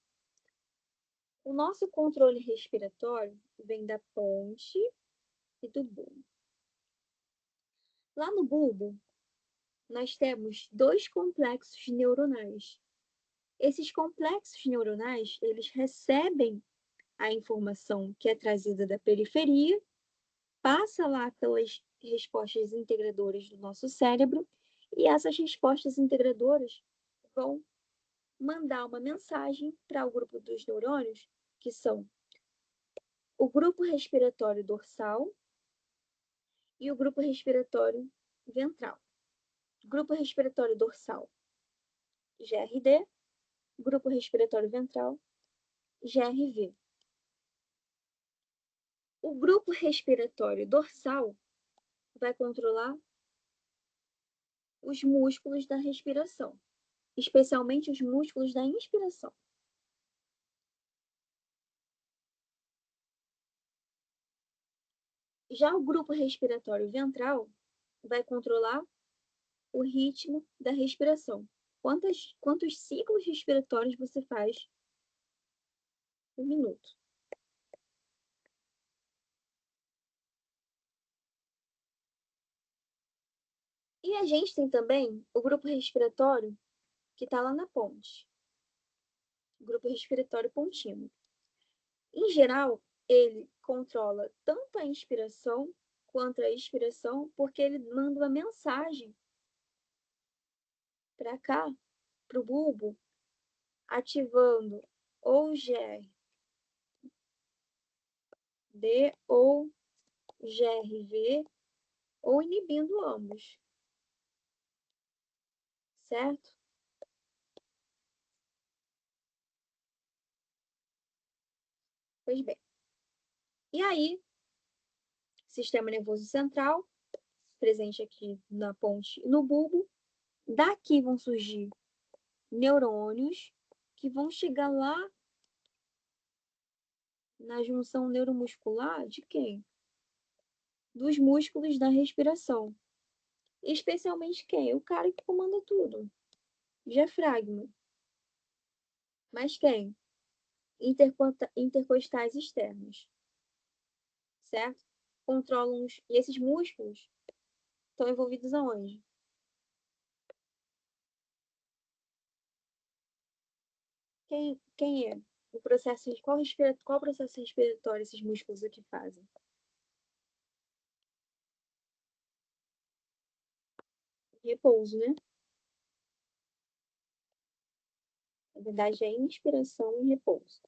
O nosso controle respiratório vem da ponte e do bulbo. Lá no bulbo, nós temos dois complexos neuronais. Esses complexos neuronais, eles recebem a informação que é trazida da periferia, passa lá pelas respostas integradoras do nosso cérebro, e essas respostas integradoras vão mandar uma mensagem para o grupo dos neurônios, que são o grupo respiratório dorsal e o grupo respiratório ventral. Grupo respiratório dorsal, GRD, grupo respiratório ventral, GRV. O grupo respiratório dorsal vai controlar os músculos da respiração, especialmente os músculos da inspiração. Já o grupo respiratório ventral vai controlar o ritmo da respiração. Quantos ciclos respiratórios você faz por minuto? E a gente tem também o grupo respiratório que está lá na ponte. grupo respiratório contínuo. Em geral, ele controla tanto a inspiração quanto a expiração, porque ele manda uma mensagem para cá, para o bulbo, ativando ou GRD ou GRV, ou inibindo ambos, certo? Pois bem. E aí, sistema nervoso central, presente aqui na ponte e no bulbo. Daqui vão surgir neurônios que vão chegar lá na junção neuromuscular de quem? Dos músculos da respiração. Especialmente quem? O cara que comanda tudo. Diafragma. Mas quem? Intercostais externos. Certo? Controlam os... E esses músculos estão envolvidos aonde? Quem é? O processo, qual processo respiratório esses músculos aqui fazem? Repouso, né? Na verdade, é inspiração e repouso.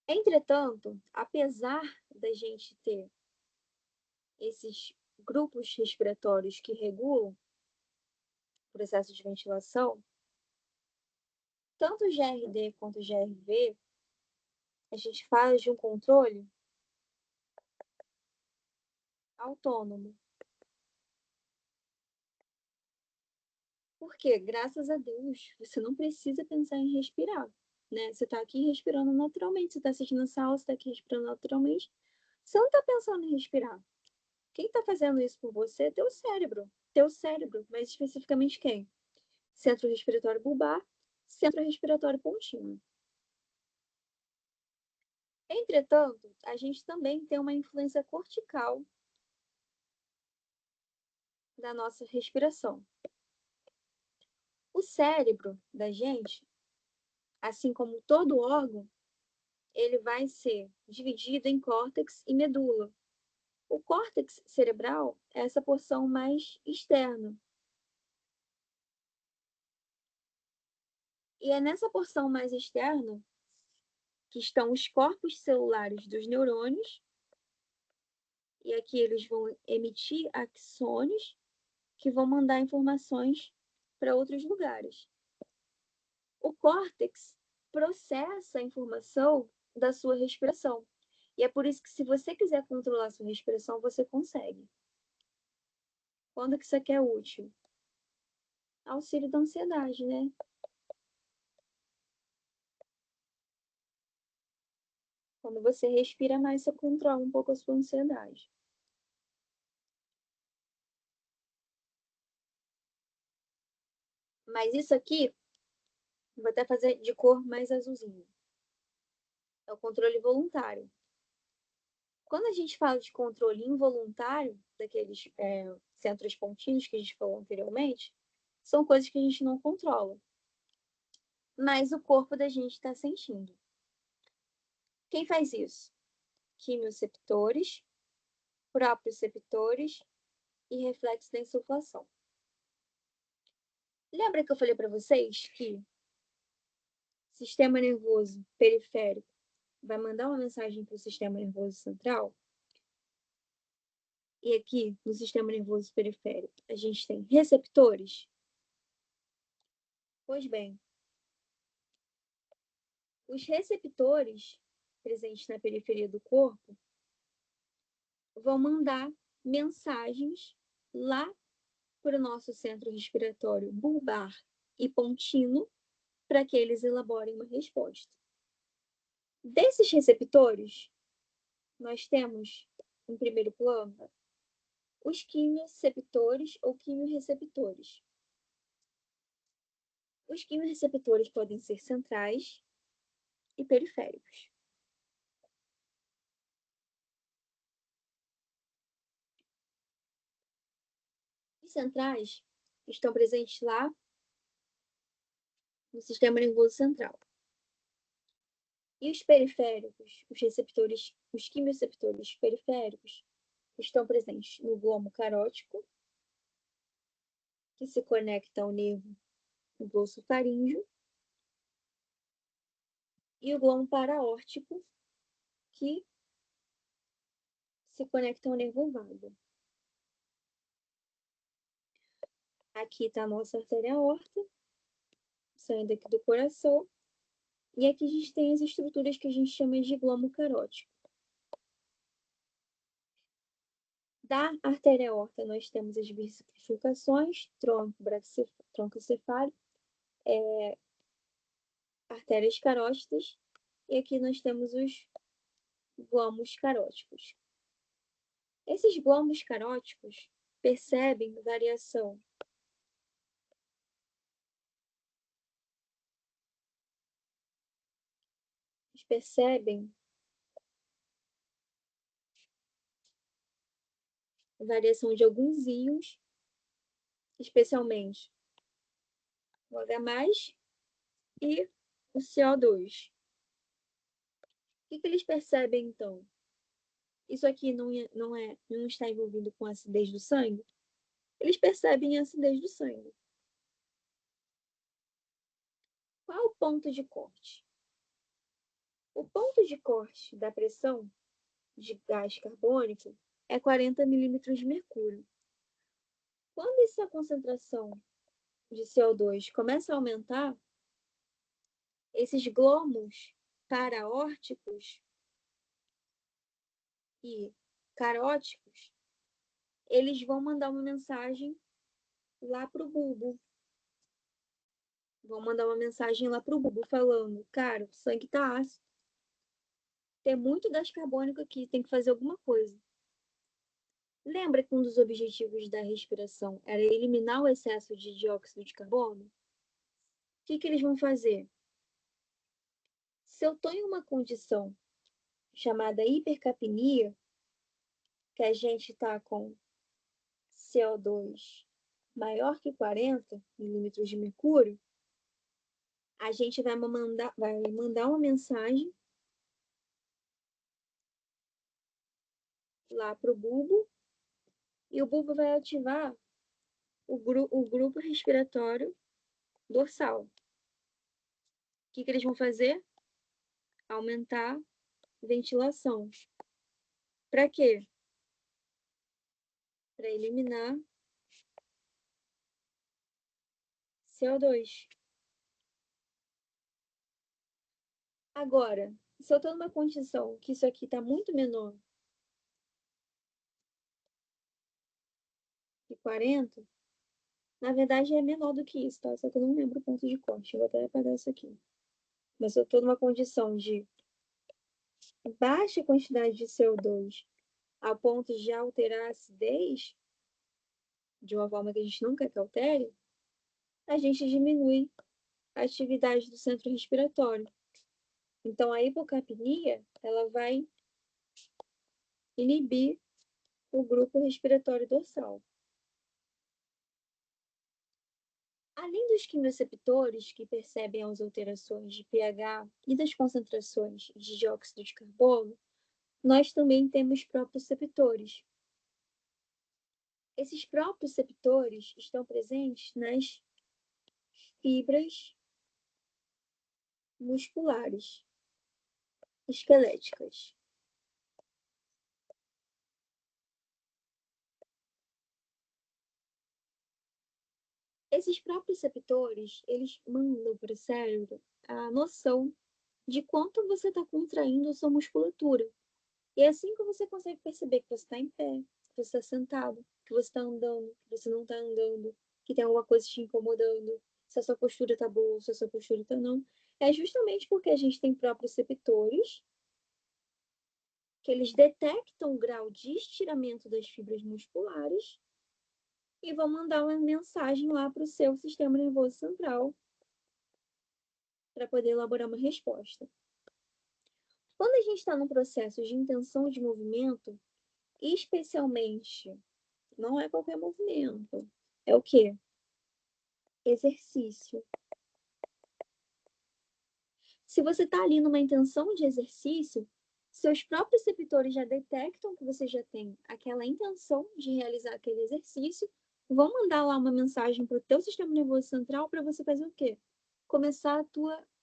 Entretanto, apesar da gente ter esses grupos respiratórios que regulam o processo de ventilação, tanto o GRD quanto o GRV, a gente faz de um controle autônomo. Porque, graças a Deus, você não precisa pensar em respirar, né? Você está aqui respirando naturalmente, você está assistindo essa aula, você está aqui respirando naturalmente, você não está pensando em respirar. Quem está fazendo isso por você é teu cérebro. Teu cérebro, mas especificamente quem? Centro respiratório bulbar, centro respiratório contínuo. Entretanto, a gente também tem uma influência cortical da nossa respiração. O cérebro da gente, assim como todo órgão, ele vai ser dividido em córtex e medula. O córtex cerebral é essa porção mais externa. E é nessa porção mais externa que estão os corpos celulares dos neurônios, e aqui eles vão emitir axônios que vão mandar informações para outros lugares. O córtex processa a informação da sua respiração. E é por isso que, se você quiser controlar a sua respiração, você consegue. Quando que isso aqui é útil? Auxílio da ansiedade, né? Quando você respira mais, você controla um pouco a sua ansiedade. Mas isso aqui, vou até fazer de cor mais azulzinho. É o controle voluntário. Quando a gente fala de controle involuntário, daqueles centros pontinhos que a gente falou anteriormente, são coisas que a gente não controla. Mas o corpo da gente está sentindo. Quem faz isso? Quimioceptores, proprioceptores e reflexo da insuflação. Lembra que eu falei para vocês que o sistema nervoso periférico vai mandar uma mensagem para o sistema nervoso central? E aqui, no sistema nervoso periférico, a gente tem receptores? Pois bem, os receptores presentes na periferia do corpo vão mandar mensagens lá para o nosso centro respiratório bulbar e contínuo para que eles elaborem uma resposta. Desses receptores, nós temos, em primeiro plano, os quimioceptores ou quimiorreceptores. Os quimiorreceptores podem ser centrais e periféricos. centrais estão presentes lá no sistema nervoso central. E os periféricos, os receptores, os quimioreceptores periféricos, estão presentes no glomo carótico, que se conecta ao nervo glossofaríngeo, e o glomo paraórtico, que se conecta ao nervo vago. Aqui está a nossa artéria aorta, saindo aqui do coração, e aqui a gente tem as estruturas que a gente chama de glomo carótico. Da artéria aorta, nós temos as bifurcações, troncocefálico, artérias carótidas, e aqui nós temos os glomos caróticos. Esses glomos caróticos percebem variação de alguns íons, especialmente o H+, e o CO2. O que eles percebem, então? Isso aqui não está envolvido com a acidez do sangue? Eles percebem a acidez do sangue. Qual é o ponto de corte? O ponto de corte da pressão de gás carbônico é 40 milímetros de mercúrio. Quando essa concentração de CO2 começa a aumentar, esses glomos paraórticos e caróticos, eles vão mandar uma mensagem lá para o bulbo. Vão mandar uma mensagem lá para o bulbo falando, cara, o sangue está ácido. Tem muito gás carbônico aqui, tem que fazer alguma coisa. Lembra que um dos objetivos da respiração era eliminar o excesso de dióxido de carbono? O que eles vão fazer? Se eu estou em uma condição chamada hipercapnia, que a gente está com CO2 maior que 40 milímetros de mercúrio, a gente vai mandar uma mensagem lá para o bulbo, e o bulbo vai ativar o grupo respiratório dorsal. O que eles vão fazer? Aumentar a ventilação. Para quê? Para eliminar CO2. Agora, se eu estou numa condição que isso aqui está muito menor que 40, na verdade é menor do que isso, tá? Só que eu não lembro o ponto de corte. Eu vou até apagar isso aqui. Mas se eu estou numa condição de baixa quantidade de CO2 ao ponto de alterar a acidez, de uma forma que a gente não quer que altere, a gente diminui a atividade do centro respiratório. Então, a hipocapnia, ela vai inibir o grupo respiratório dorsal. Além dos quimioreceptores, que percebem as alterações de pH e das concentrações de dióxido de carbono, nós também temos proprioceptores. Esses proprioceptores estão presentes nas fibras musculares esqueléticas. Esses proprioceptores, eles mandam para o cérebro a noção de quanto você está contraindo a sua musculatura. E é assim que você consegue perceber que você está em pé, que você está sentado, que você está andando, que você não está andando, que tem alguma coisa te incomodando, se a sua postura está boa, se a sua postura está não. É justamente porque a gente tem proprioceptores que eles detectam o grau de estiramento das fibras musculares e vão mandar uma mensagem lá para o seu sistema nervoso central para poder elaborar uma resposta. Quando a gente está num processo de intenção de movimento, especialmente, não é qualquer movimento, é o quê? Exercício. Se você está ali numa intenção de exercício, seus próprios receptores já detectam que você já tem aquela intenção de realizar aquele exercício, vão mandar lá uma mensagem para o teu sistema nervoso central para você fazer o quê? Começar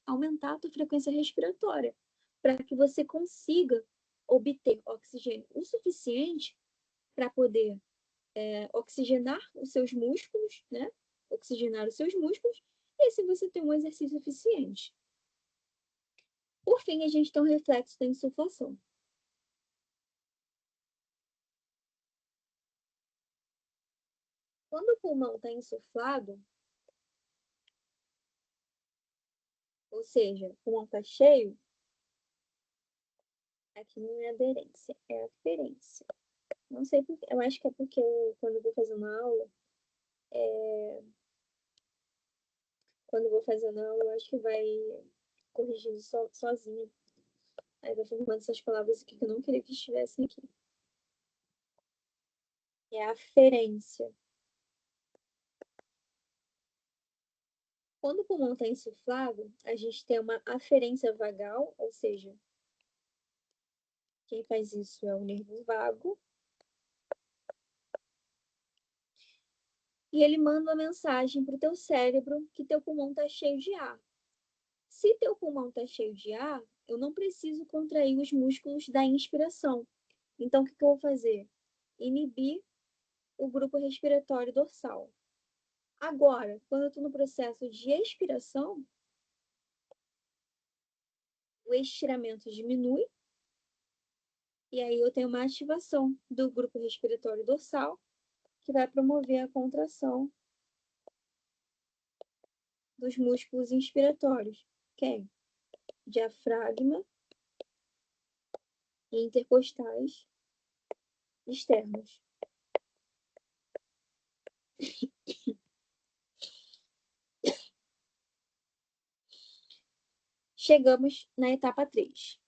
aumentar a tua frequência respiratória, para que você consiga obter oxigênio o suficiente para poder oxigenar os seus músculos, né? Oxigenar os seus músculos, e assim você tem um exercício eficiente. Por fim, a gente tem um reflexo da insuflação. Quando o pulmão está insuflado, ou seja, o pulmão está cheio, aqui não é aderência, é aferência. Não sei porquê, eu acho que é porque quando eu vou fazer uma aula, eu acho que vai corrigindo sozinho. Aí vai formando essas palavras aqui que eu não queria que estivessem aqui. É a aferência. Quando o pulmão está insuflado, a gente tem uma aferência vagal, ou seja, quem faz isso é o nervo vago. E ele manda uma mensagem para o teu cérebro que teu pulmão está cheio de ar. Se teu pulmão está cheio de ar, eu não preciso contrair os músculos da inspiração. Então, o que eu vou fazer? Inibir o grupo respiratório dorsal. Agora, quando eu estou no processo de expiração, o estiramento diminui e aí eu tenho uma ativação do grupo respiratório dorsal que vai promover a contração dos músculos inspiratórios. Quem? Diafragma e intercostais externos. Chegamos na etapa 3.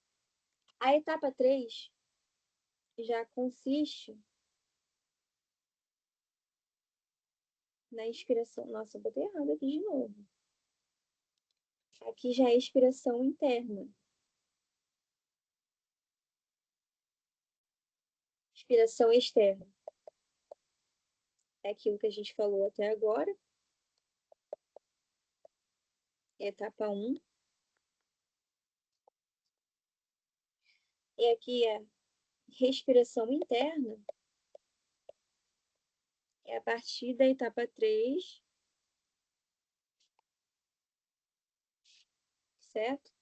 A etapa 3 já consiste na expiração. Nossa, eu botei errado aqui de novo. Aqui já é expiração interna. Expiração externa. É aquilo que a gente falou até agora. Etapa 1. E aqui é respiração interna. É a partir da etapa 3. Certo?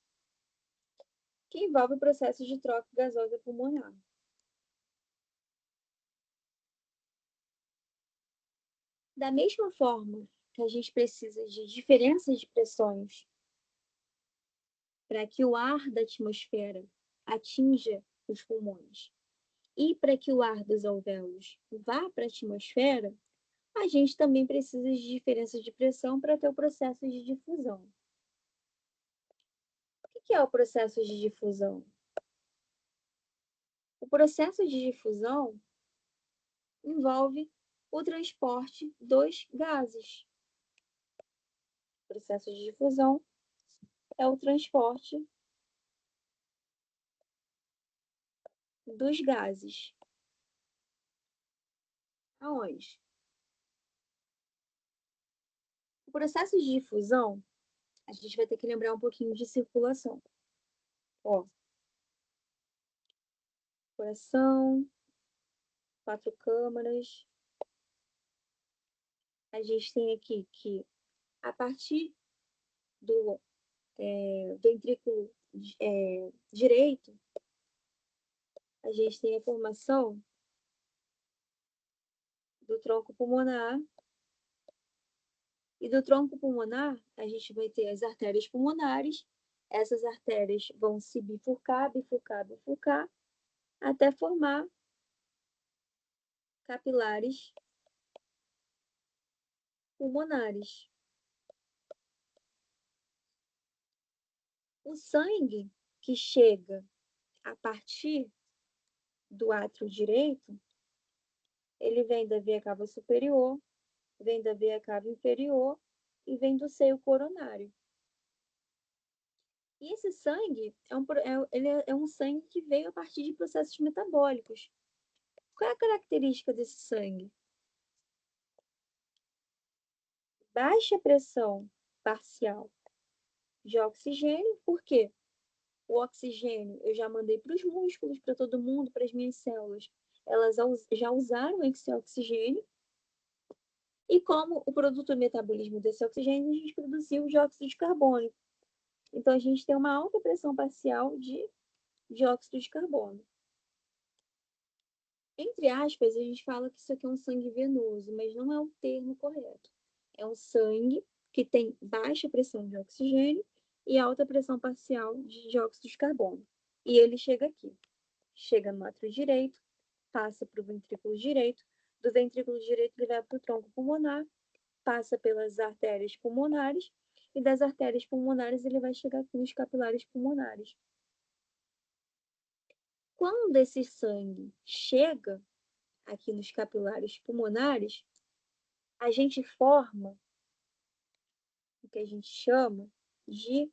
Que envolve o processo de troca gasosa pulmonar. Da mesma forma que a gente precisa de diferenças de pressões para que o ar da atmosfera atinja os pulmões e para que o ar dos alvéolos vá para a atmosfera, a gente também precisa de diferenças de pressão para ter o processo de difusão. O que é o processo de difusão? O processo de difusão envolve o transporte dos gases. O processo de difusão é o transporte dos gases. Aonde? O processo de difusão, a gente vai ter que lembrar um pouquinho de circulação. Ó, coração, 4 câmaras. A gente tem aqui que, a partir do ventrículo direito, a gente tem a formação do tronco pulmonar. E do tronco pulmonar, a gente vai ter as artérias pulmonares. Essas artérias vão se bifurcar, bifurcar, bifurcar, até formar capilares pulmonares. O sangue que chega a partir do átrio direito, ele vem da veia cava superior, vem da veia cava inferior e vem do seio coronário. E esse sangue é um sangue que veio a partir de processos metabólicos. Qual é a característica desse sangue? Baixa pressão parcial de oxigênio, por quê? O oxigênio eu já mandei para os músculos, para todo mundo, para as minhas células. Elas já usaram esse oxigênio. E como o produto do metabolismo desse oxigênio, a gente produziu o dióxido de carbono. Então, a gente tem uma alta pressão parcial de dióxido de carbono. Entre aspas, a gente fala que isso aqui é um sangue venoso, mas não é o termo correto. É um sangue que tem baixa pressão de oxigênio e alta pressão parcial de dióxido de carbono. E ele chega aqui. Chega no átrio direito, passa para o ventrículo direito, do ventrículo direito ele vai para o tronco pulmonar, passa pelas artérias pulmonares, e das artérias pulmonares ele vai chegar aqui nos capilares pulmonares. Quando esse sangue chega aqui nos capilares pulmonares, a gente forma o que a gente chama de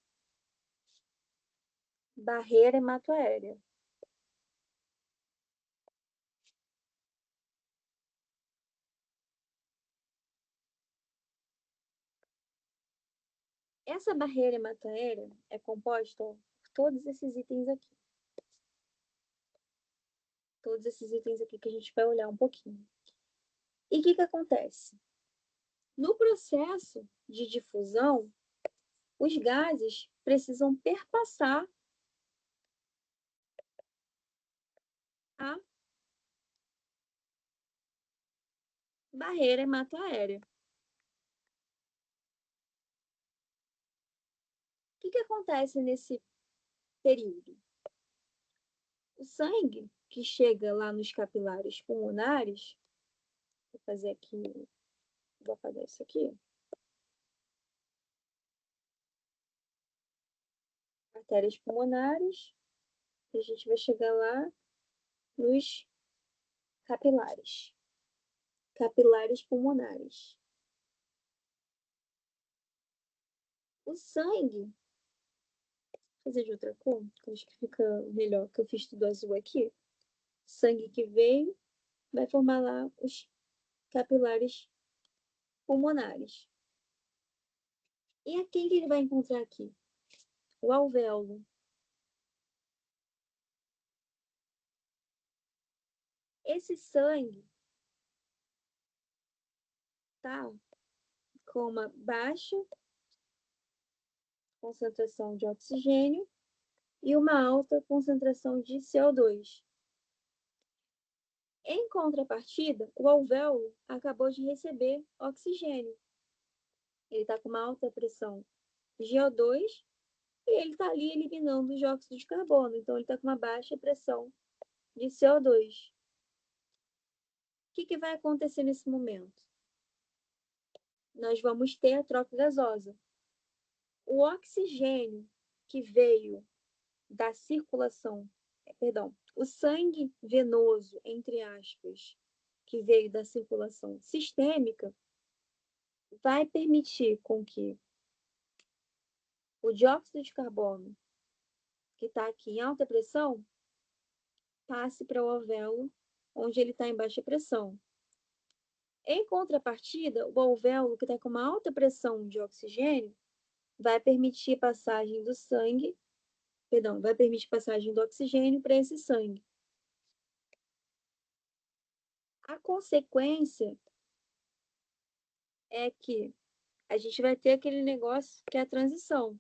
barreira hematoaérea. Essa barreira hematoaérea é composta por todos esses itens aqui. Todos esses itens aqui que a gente vai olhar um pouquinho. E o que acontece? No processo de difusão, os gases precisam perpassar a barreira hematoaérea. O que acontece nesse período? O sangue que chega lá nos capilares pulmonares, vou fazer aqui, vou apagar isso aqui, artérias pulmonares, a gente vai chegar lá nos capilares, capilares pulmonares. O sangue, vou fazer de outra cor, acho que fica melhor, que eu fiz tudo azul aqui. Sangue que veio vai formar lá os capilares pulmonares. E a quem que ele vai encontrar aqui? O alvéolo. Esse sangue tá com uma baixa concentração de oxigênio e uma alta concentração de CO2. Em contrapartida, o alvéolo acabou de receber oxigênio. Ele está com uma alta pressão de O2 e ele está ali eliminando o dióxido de carbono. Então, ele está com uma baixa pressão de CO2. O que vai acontecer nesse momento? Nós vamos ter a troca gasosa. O oxigênio que veio da circulação, o sangue venoso, entre aspas, que veio da circulação sistêmica, vai permitir com que o dióxido de carbono, que está aqui em alta pressão, passe para o alvéolo, onde ele está em baixa pressão. Em contrapartida, o alvéolo, que está com uma alta pressão de oxigênio, vai permitir passagem do sangue, vai permitir passagem do oxigênio para esse sangue. A consequência é que a gente vai ter aquele negócio que é a transição.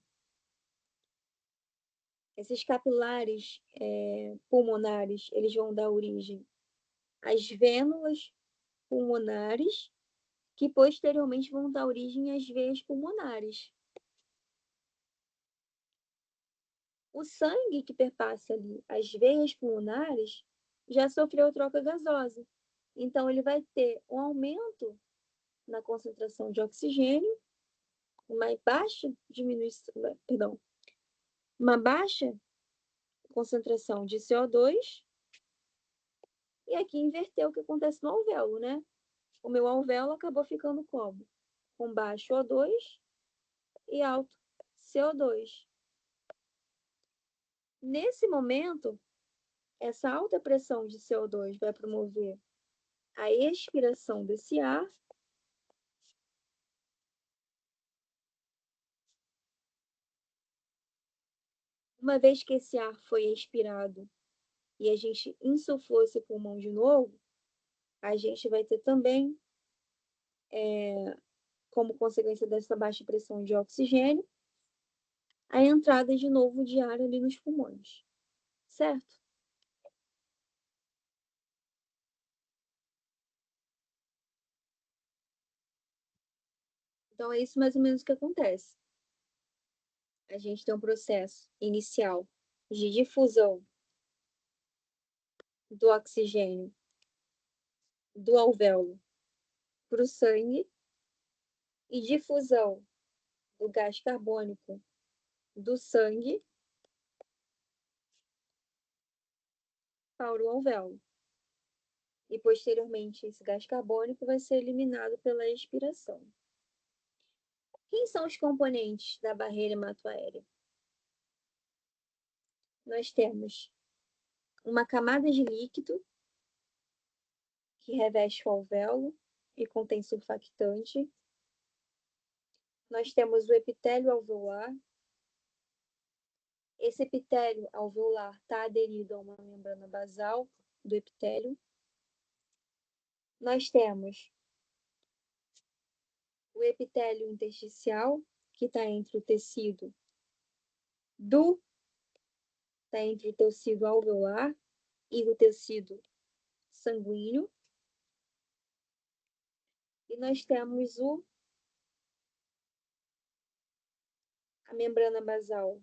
Esses capilares pulmonares, eles vão dar origem às vênulas pulmonares, que posteriormente vão dar origem às veias pulmonares. O sangue que perpassa ali as veias pulmonares já sofreu troca gasosa. Então, ele vai ter um aumento na concentração de oxigênio, uma baixa uma baixa concentração de CO2, e aqui inverteu o que acontece no alvéolo, né? o meu alvéolo acabou ficando como? Com baixo O2 e alto CO2. Nesse momento, essa alta pressão de CO2 vai promover a expiração desse ar. Uma vez que esse ar foi expirado e a gente insuflou esse pulmão de novo, a gente vai ter também, como consequência dessa baixa pressão de oxigênio, a entrada de novo de ar ali nos pulmões, certo? Então, é isso mais ou menos que acontece. A gente tem um processo inicial de difusão do oxigênio do alvéolo para o sangue e difusão do gás carbônico do sangue para o alvéolo. E, posteriormente, esse gás carbônico vai ser eliminado pela expiração. Quem são os componentes da barreira hematoaérea? Nós temos uma camada de líquido que reveste o alvéolo e contém surfactante. Nós temos o epitélio alveolar. Esse epitélio alveolar está aderido a uma membrana basal do epitélio. Nós temos o epitélio intersticial, que está entre o tecido alveolar e o tecido sanguíneo. E nós temos a membrana basal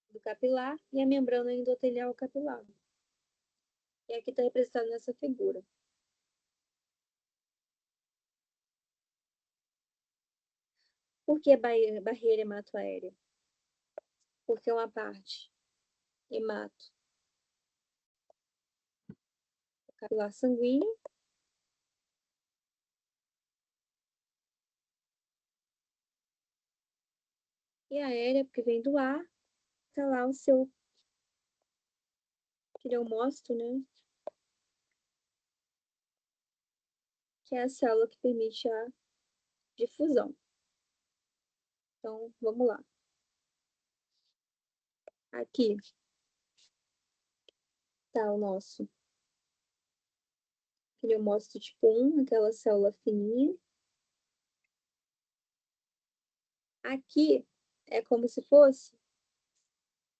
do capilar e a membrana endotelial capilar. E aqui está representado nessa figura. Por que barreira hematoaérea? Porque uma parte hemato o capilar sanguíneo e aérea, porque vem do ar, está lá o seu pneumócito, né? Que é a célula que permite a difusão. Então, vamos lá. Aqui está o nosso pneumócito tipo 1, aquela célula fininha. Aqui é como se fosse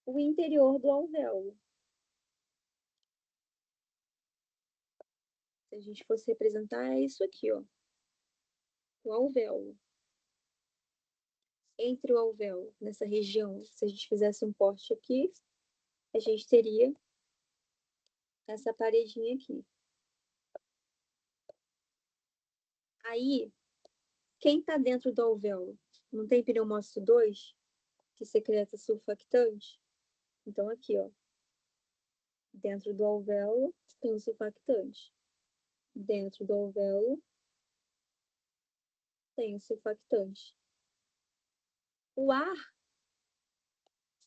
o interior do alvéolo. Se a gente fosse representar, é isso aqui, ó. O alvéolo. Entre o alvéolo, nessa região, se a gente fizesse um corte aqui, a gente teria essa paredinha aqui. Aí, quem está dentro do alvéolo? Não tem pneumócito 2, que secreta surfactante? Então, aqui, ó. Dentro do alvéolo tem o surfactante. Dentro do alvéolo tem o surfactante. O ar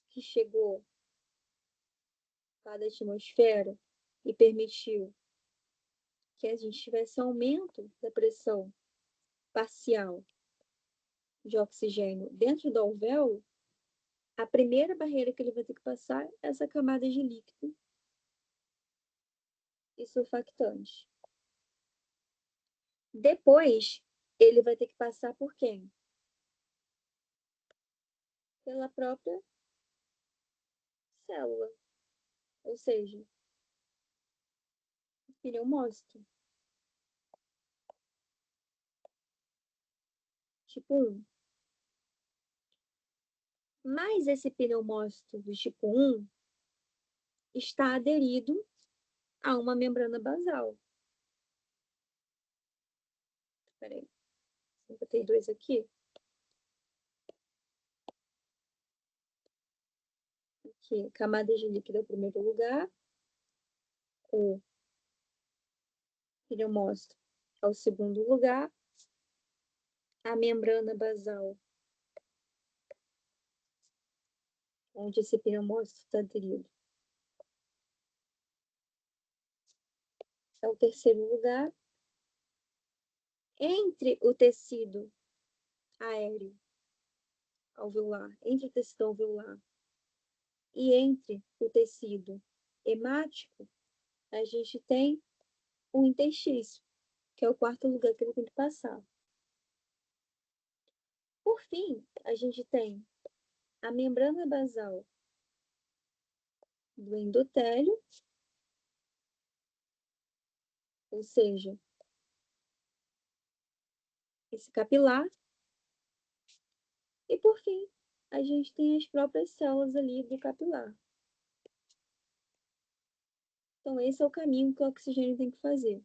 que chegou lá da atmosfera e permitiu que a gente tivesse aumento da pressão parcial de oxigênio dentro do alvéolo, a primeira barreira que ele vai ter que passar é essa camada de líquido e surfactante. Depois, ele vai ter que passar por quem? Pela própria célula, ou seja, o pneumócito tipo 1. Mas esse pneumócito do tipo 1 está aderido a uma membrana basal. Peraí, eu botei 2 aqui. Aqui, camada de líquido é o primeiro lugar. O pneumócito é o segundo lugar, a membrana basal, onde esse pneumócito está aderido, é o terceiro lugar. Entre o tecido aéreo alveolar, entre o tecido alveolar e entre o tecido hemático, a gente tem o interstício, que é o quarto lugar que ele tem que passar. Por fim, a gente tem a membrana basal do endotélio, ou seja, esse capilar. E por fim, a gente tem as próprias células ali do capilar. Então, esse é o caminho que o oxigênio tem que fazer.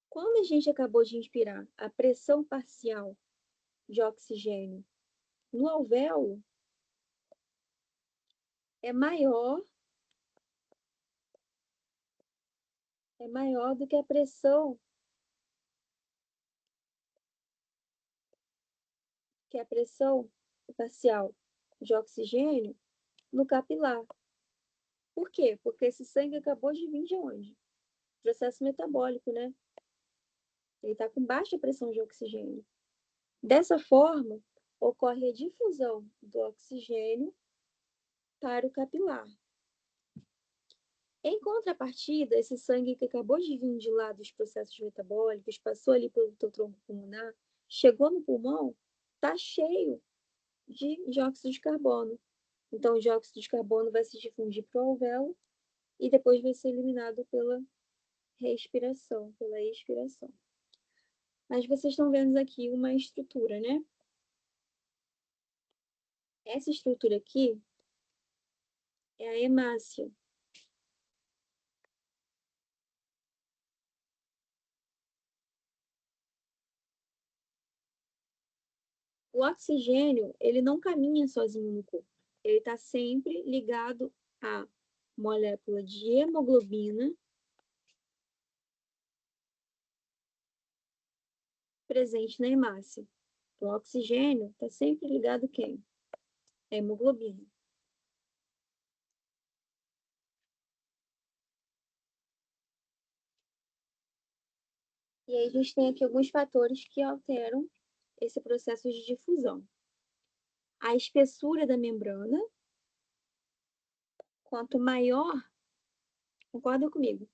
Quando a gente acabou de inspirar a pressão parcial de oxigênio no alvéolo, é maior do que a pressão parcial de oxigênio no capilar. Por quê? Porque esse sangue acabou de vir de onde? Processo metabólico, né? Ele está com baixa pressão de oxigênio. Dessa forma, ocorre a difusão do oxigênio para o capilar. Em contrapartida, esse sangue que acabou de vir de lá dos processos metabólicos, passou ali pelo teu tronco pulmonar, chegou no pulmão, está cheio de dióxido de carbono. Então, o dióxido de carbono vai se difundir para o alvéolo e depois vai ser eliminado pela respiração, pela expiração. Mas vocês estão vendo aqui uma estrutura, né? Essa estrutura aqui é a hemácia. O oxigênio, ele não caminha sozinho no corpo. Ele está sempre ligado à molécula de hemoglobina presente na hemácia. O oxigênio está sempre ligado a quem? A hemoglobina. E aí a gente tem aqui alguns fatores que alteram esse processo de difusão. A espessura da membrana, quanto maior, concorda comigo?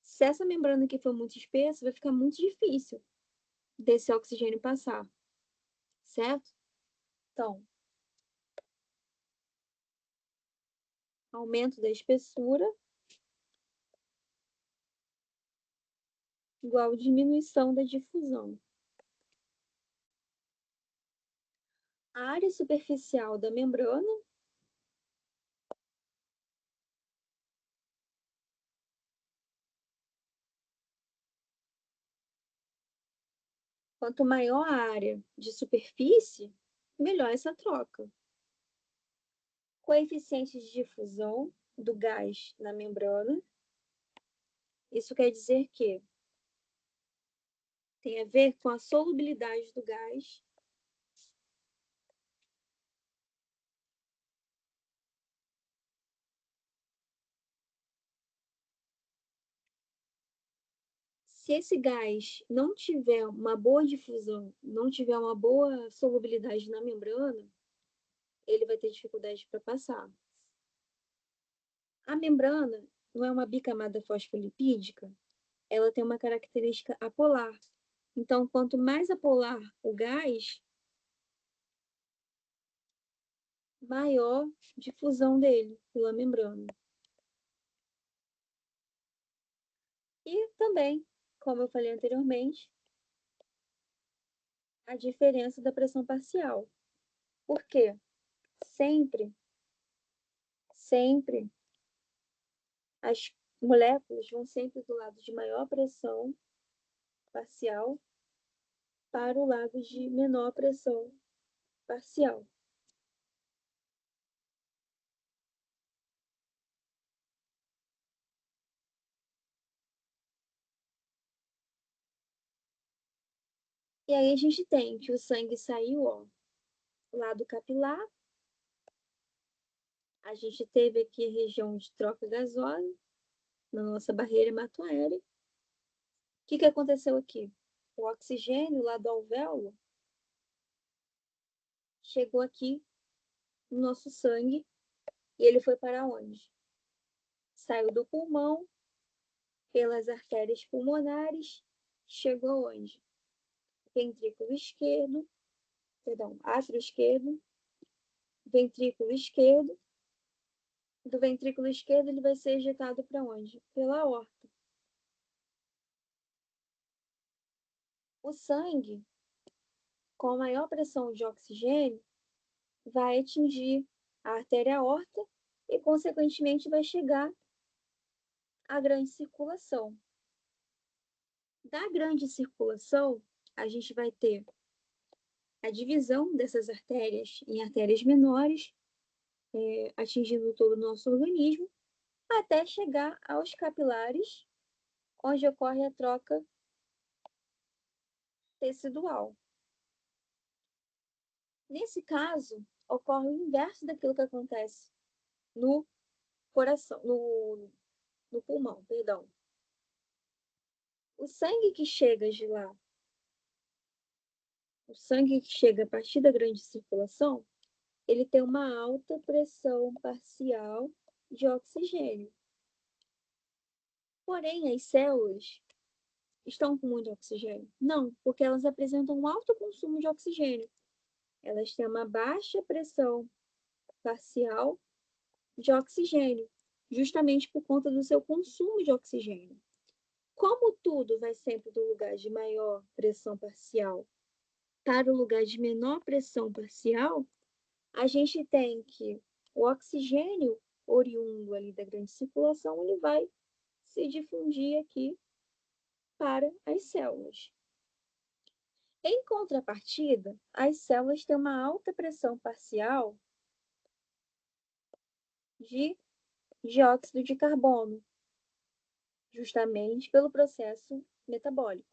Se essa membrana aqui for muito espessa, vai ficar muito difícil desse oxigênio passar, certo? Então, aumento da espessura igual diminuição da difusão. A área superficial da membrana quanto maior a área de superfície, melhor essa troca. Coeficiente de difusão do gás na membrana. Isso quer dizer que tem a ver com a solubilidade do gás se esse gás não tiver uma boa difusão, não tiver uma boa solubilidade na membrana, ele vai ter dificuldade para passar. A membrana não é uma bicamada fosfolipídica, ela tem uma característica apolar. Então, quanto mais apolar o gás, maior difusão dele pela membrana. E também, como eu falei anteriormente, a diferença da pressão parcial. Por quê? Sempre as moléculas vão sempre do lado de maior pressão parcial para o lado de menor pressão parcial. E aí a gente tem que o sangue saiu, ó, lá do capilar. A gente teve aqui a região de troca gasosa, na nossa barreira hematoaérea. O que aconteceu aqui? O oxigênio lá do alvéolo chegou aqui no nosso sangue e ele foi para onde? Saiu do pulmão, pelas artérias pulmonares, chegou onde? Ventrículo esquerdo, perdão, átrio esquerdo, ventrículo esquerdo. Do ventrículo esquerdo ele vai ser ejetado para onde? Pela aorta. O sangue, com a maior pressão de oxigênio, vai atingir a artéria aorta e, consequentemente, vai chegar à grande circulação. Da grande circulação, a gente vai ter a divisão dessas artérias em artérias menores, atingindo todo o nosso organismo, até chegar aos capilares, onde ocorre a troca tecidual. Nesse caso, ocorre o inverso daquilo que acontece no coração, no pulmão, perdão. O sangue que chega de lá, o sangue que chega a partir da grande circulação, ele tem uma alta pressão parcial de oxigênio. Porém, as células estão com muito oxigênio? Não, porque elas apresentam um alto consumo de oxigênio. Elas têm uma baixa pressão parcial de oxigênio, justamente por conta do seu consumo de oxigênio. Como tudo vai sempre do lugar de maior pressão parcial para o lugar de menor pressão parcial, a gente tem que o oxigênio oriundo ali da grande circulação, ele vai se difundir aqui para as células. Em contrapartida, as células têm uma alta pressão parcial de dióxido de carbono, justamente pelo processo metabólico.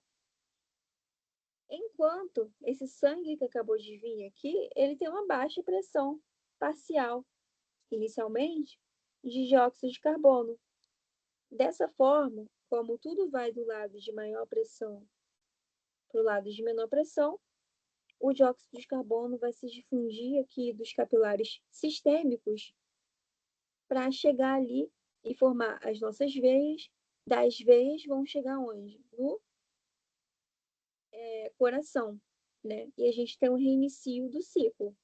Enquanto esse sangue que acabou de vir aqui, ele tem uma baixa pressão parcial, inicialmente, de dióxido de carbono. Dessa forma, como tudo vai do lado de maior pressão para o lado de menor pressão, o dióxido de carbono vai se difundir aqui dos capilares sistêmicos para chegar ali e formar as nossas veias. Das veias vão chegar onde? No coração, né? E a gente tem um reinicio do ciclo.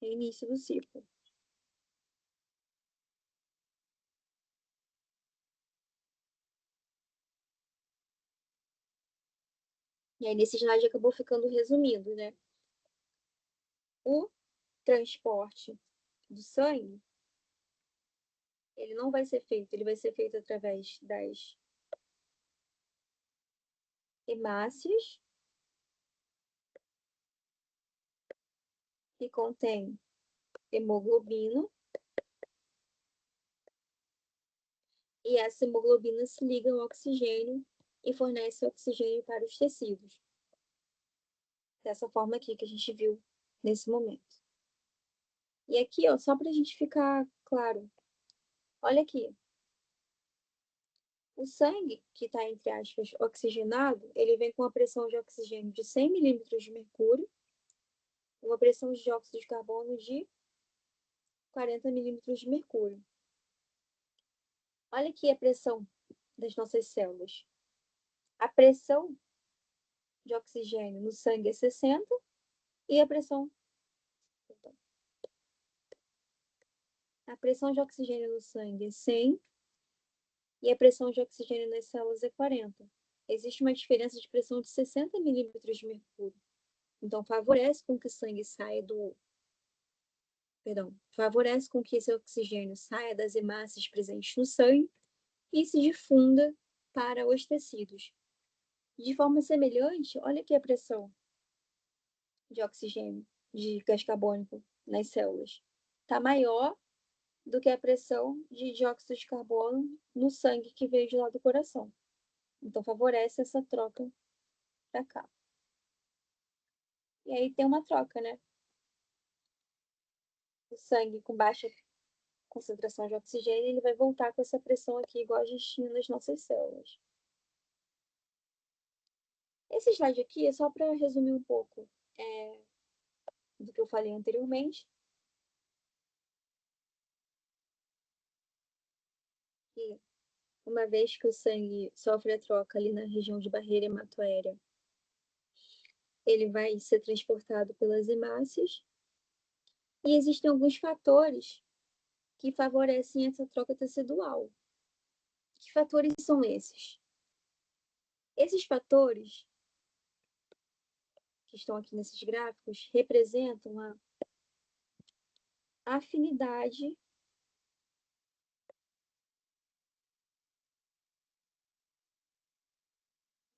Reinício do ciclo. E aí, nesse slide acabou ficando resumido, né? O transporte do sangue, ele não vai ser feito, ele vai ser feito através das hemácias, que contém hemoglobina, e essa hemoglobina se liga ao oxigênio e fornece oxigênio para os tecidos. Dessa forma aqui que a gente viu nesse momento. E aqui, ó, só para a gente ficar claro, olha aqui. O sangue, que está, entre aspas, oxigenado, ele vem com uma pressão de oxigênio de 100 milímetros de mercúrio, uma pressão de dióxido de carbono de 40 milímetros de mercúrio. Olha aqui a pressão das nossas células. A pressão de oxigênio no sangue é 60 e a pressão de oxigênio no sangue é 100 e a pressão de oxigênio nas células é 40. Existe uma diferença de pressão de 60 milímetros de mercúrio. Então, favorece com que o sangue saia favorece com que esse oxigênio saia das hemácias presentes no sangue e se difunda para os tecidos. De forma semelhante, olha aqui a pressão de oxigênio, de gás carbônico nas células. Está maior do que a pressão de dióxido de carbono no sangue que veio de lá do coração. Então, favorece essa troca para cá. E aí tem uma troca, né? O sangue com baixa concentração de oxigênio, ele vai voltar com essa pressão aqui, igual a gente tinha nas nossas células. Esse slide aqui é só para resumir um pouco do que eu falei anteriormente. E uma vez que o sangue sofre a troca ali na região de barreira hematoaérea, ele vai ser transportado pelas hemácias. E existem alguns fatores que favorecem essa troca tecidual. Que fatores são esses? Esses fatores que estão aqui nesses gráficos representam a afinidade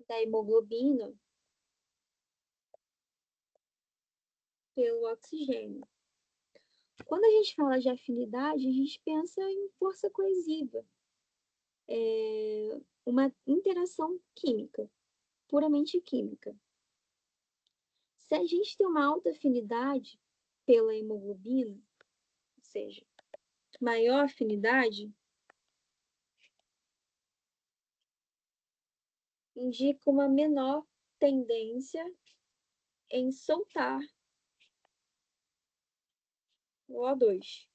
da hemoglobina pelo oxigênio. Quando a gente fala de afinidade, a gente pensa em força coesiva, uma interação química, puramente química. Se a gente tem uma alta afinidade pela hemoglobina, ou seja, maior afinidade, indica uma menor tendência em soltar o O2.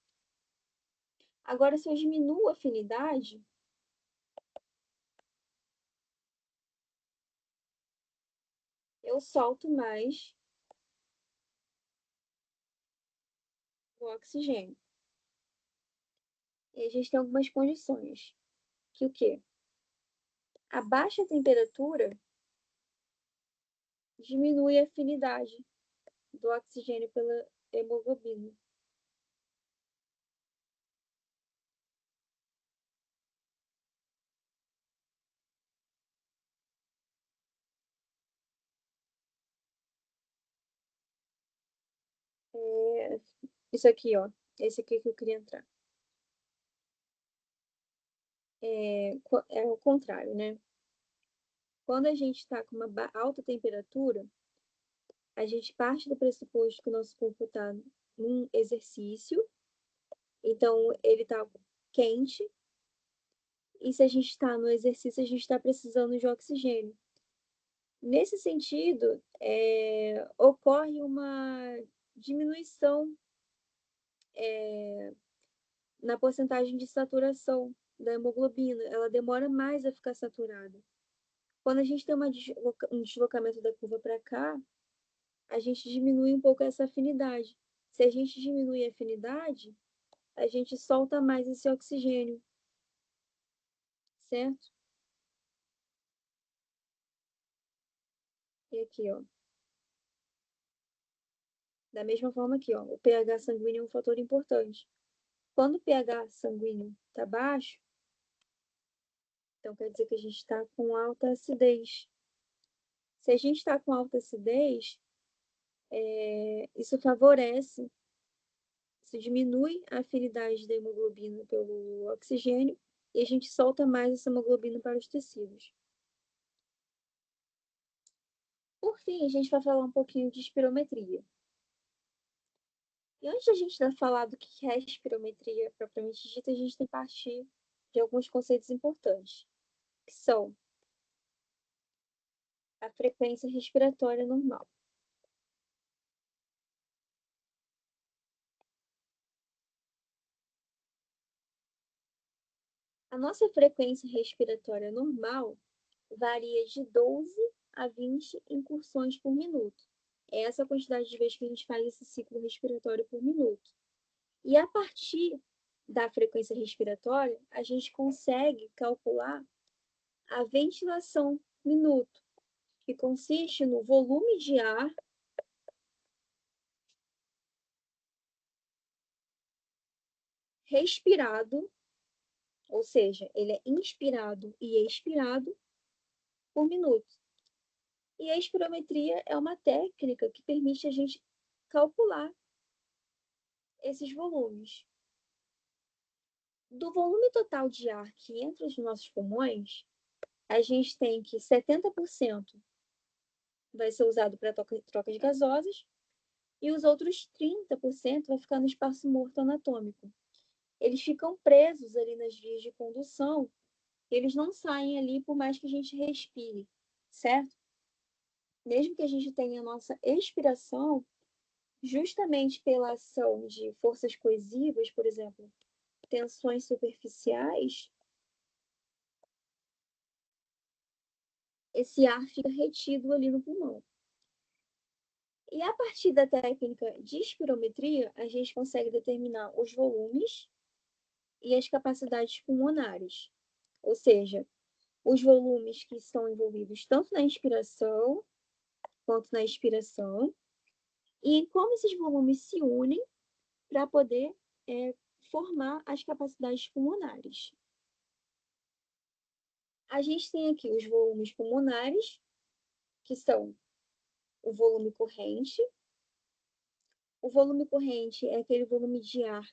Agora, se eu diminuo a afinidade, eu solto mais o oxigênio. E a gente tem algumas condições. Que o quê? A baixa temperatura diminui a afinidade do oxigênio pela hemoglobina. Isso aqui, ó. Esse aqui que eu queria entrar. É o contrário, né? Quando a gente está com uma alta temperatura, a gente parte do pressuposto que o nosso corpo está num exercício, então ele está quente, e se a gente está no exercício, a gente está precisando de oxigênio. Nesse sentido, ocorre uma diminuição na porcentagem de saturação da hemoglobina, ela demora mais a ficar saturada. Quando a gente tem um deslocamento da curva para cá, a gente diminui um pouco essa afinidade. Se a gente diminui a afinidade, a gente solta mais esse oxigênio, certo? E aqui, ó. Da mesma forma aqui, ó, o pH sanguíneo é um fator importante. Quando o pH sanguíneo está baixo, então quer dizer que a gente está com alta acidez. Se a gente está com alta acidez, isso favorece, isso diminui a afinidade da hemoglobina pelo oxigênio e a gente solta mais essa hemoglobina para os tecidos. Por fim, a gente vai falar um pouquinho de espirometria. E antes de a gente falar do que é espirometria propriamente dita, a gente tem que partir de alguns conceitos importantes, que são a frequência respiratória normal. A nossa frequência respiratória normal varia de 12 a 20 incursões por minuto. É essa a quantidade de vezes que a gente faz esse ciclo respiratório por minuto. E a partir da frequência respiratória, a gente consegue calcular a ventilação minuto, que consiste no volume de ar respirado, ou seja, ele é inspirado e expirado por minuto. E a espirometria é uma técnica que permite a gente calcular esses volumes. Do volume total de ar que entra nos nossos pulmões, a gente tem que 70% vai ser usado para trocas gasosas, e os outros 30% vai ficar no espaço morto anatômico. Eles ficam presos ali nas vias de condução, eles não saem ali por mais que a gente respire, certo? Mesmo que a gente tenha a nossa expiração, justamente pela ação de forças coesivas, por exemplo, tensões superficiais, esse ar fica retido ali no pulmão. E a partir da técnica de espirometria, a gente consegue determinar os volumes e as capacidades pulmonares, ou seja, os volumes que estão envolvidos tanto na inspiração quanto na expiração, e como esses volumes se unem para poder formar as capacidades pulmonares. A gente tem aqui os volumes pulmonares, que são o volume corrente. O volume corrente é aquele volume de ar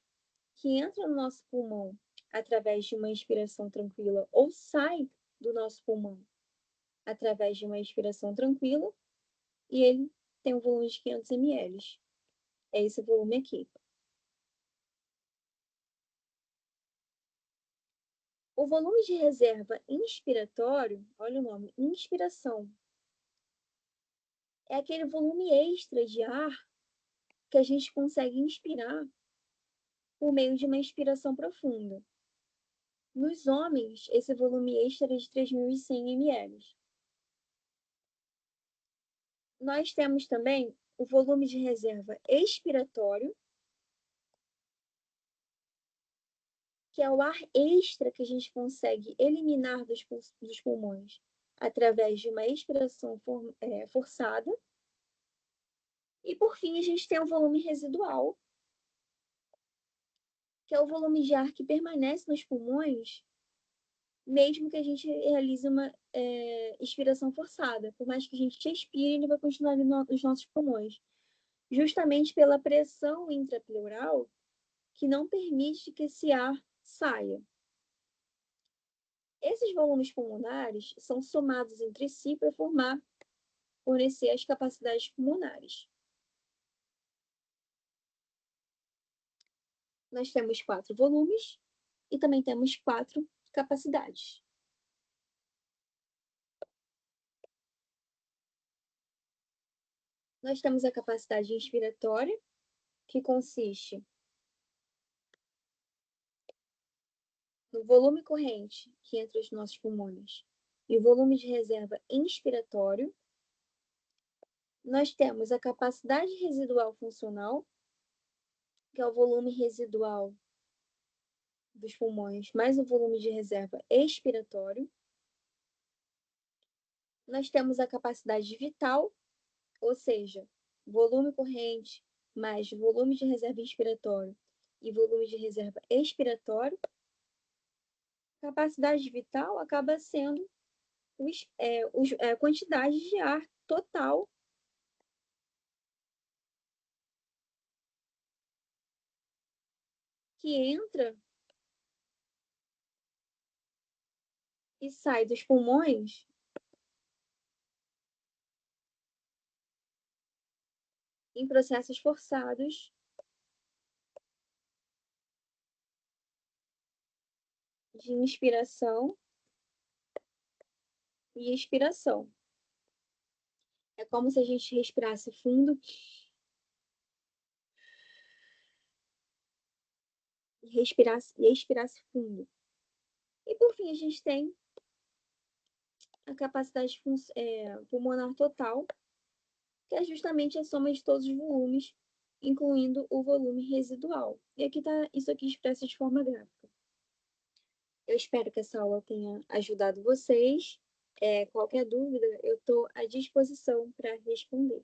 que entra no nosso pulmão através de uma inspiração tranquila ou sai do nosso pulmão através de uma expiração tranquila, e ele tem um volume de 500 ml. É esse volume aqui. O volume de reserva inspiratório, olha o nome, inspiração, é aquele volume extra de ar que a gente consegue inspirar por meio de uma inspiração profunda. Nos homens, esse volume extra é de 3.100 ml. Nós temos também o volume de reserva expiratório, que é o ar extra que a gente consegue eliminar dos pulmões através de uma expiração forçada. E, por fim, a gente tem o volume residual, que é o volume de ar que permanece nos pulmões, mesmo que a gente realize uma expiração forçada. Por mais que a gente expire, ele vai continuar ali nos nossos pulmões, justamente pela pressão intrapleural que não permite que esse ar saia. Esses volumes pulmonares são somados entre si para fornecer as capacidades pulmonares. Nós temos 4 volumes e também temos 4 capacidades. Nós temos a capacidade inspiratória, que consiste no volume corrente que entra nos nossos pulmões e o volume de reserva inspiratório. Nós temos a capacidade residual funcional, que é o volume residual dos pulmões, mais o volume de reserva expiratório. Nós temos a capacidade vital, ou seja, volume corrente mais volume de reserva inspiratório e volume de reserva expiratório. Capacidade vital acaba sendo a quantidade de ar total que entra e sai dos pulmões em processos forçados de inspiração e expiração. É como se a gente respirasse fundo e expirasse fundo. E por fim, a gente tem a capacidade pulmonar total, que é justamente a soma de todos os volumes, incluindo o volume residual. E aqui está isso aqui expresso de forma gráfica. Eu espero que essa aula tenha ajudado vocês. Qualquer dúvida, eu estou à disposição para responder.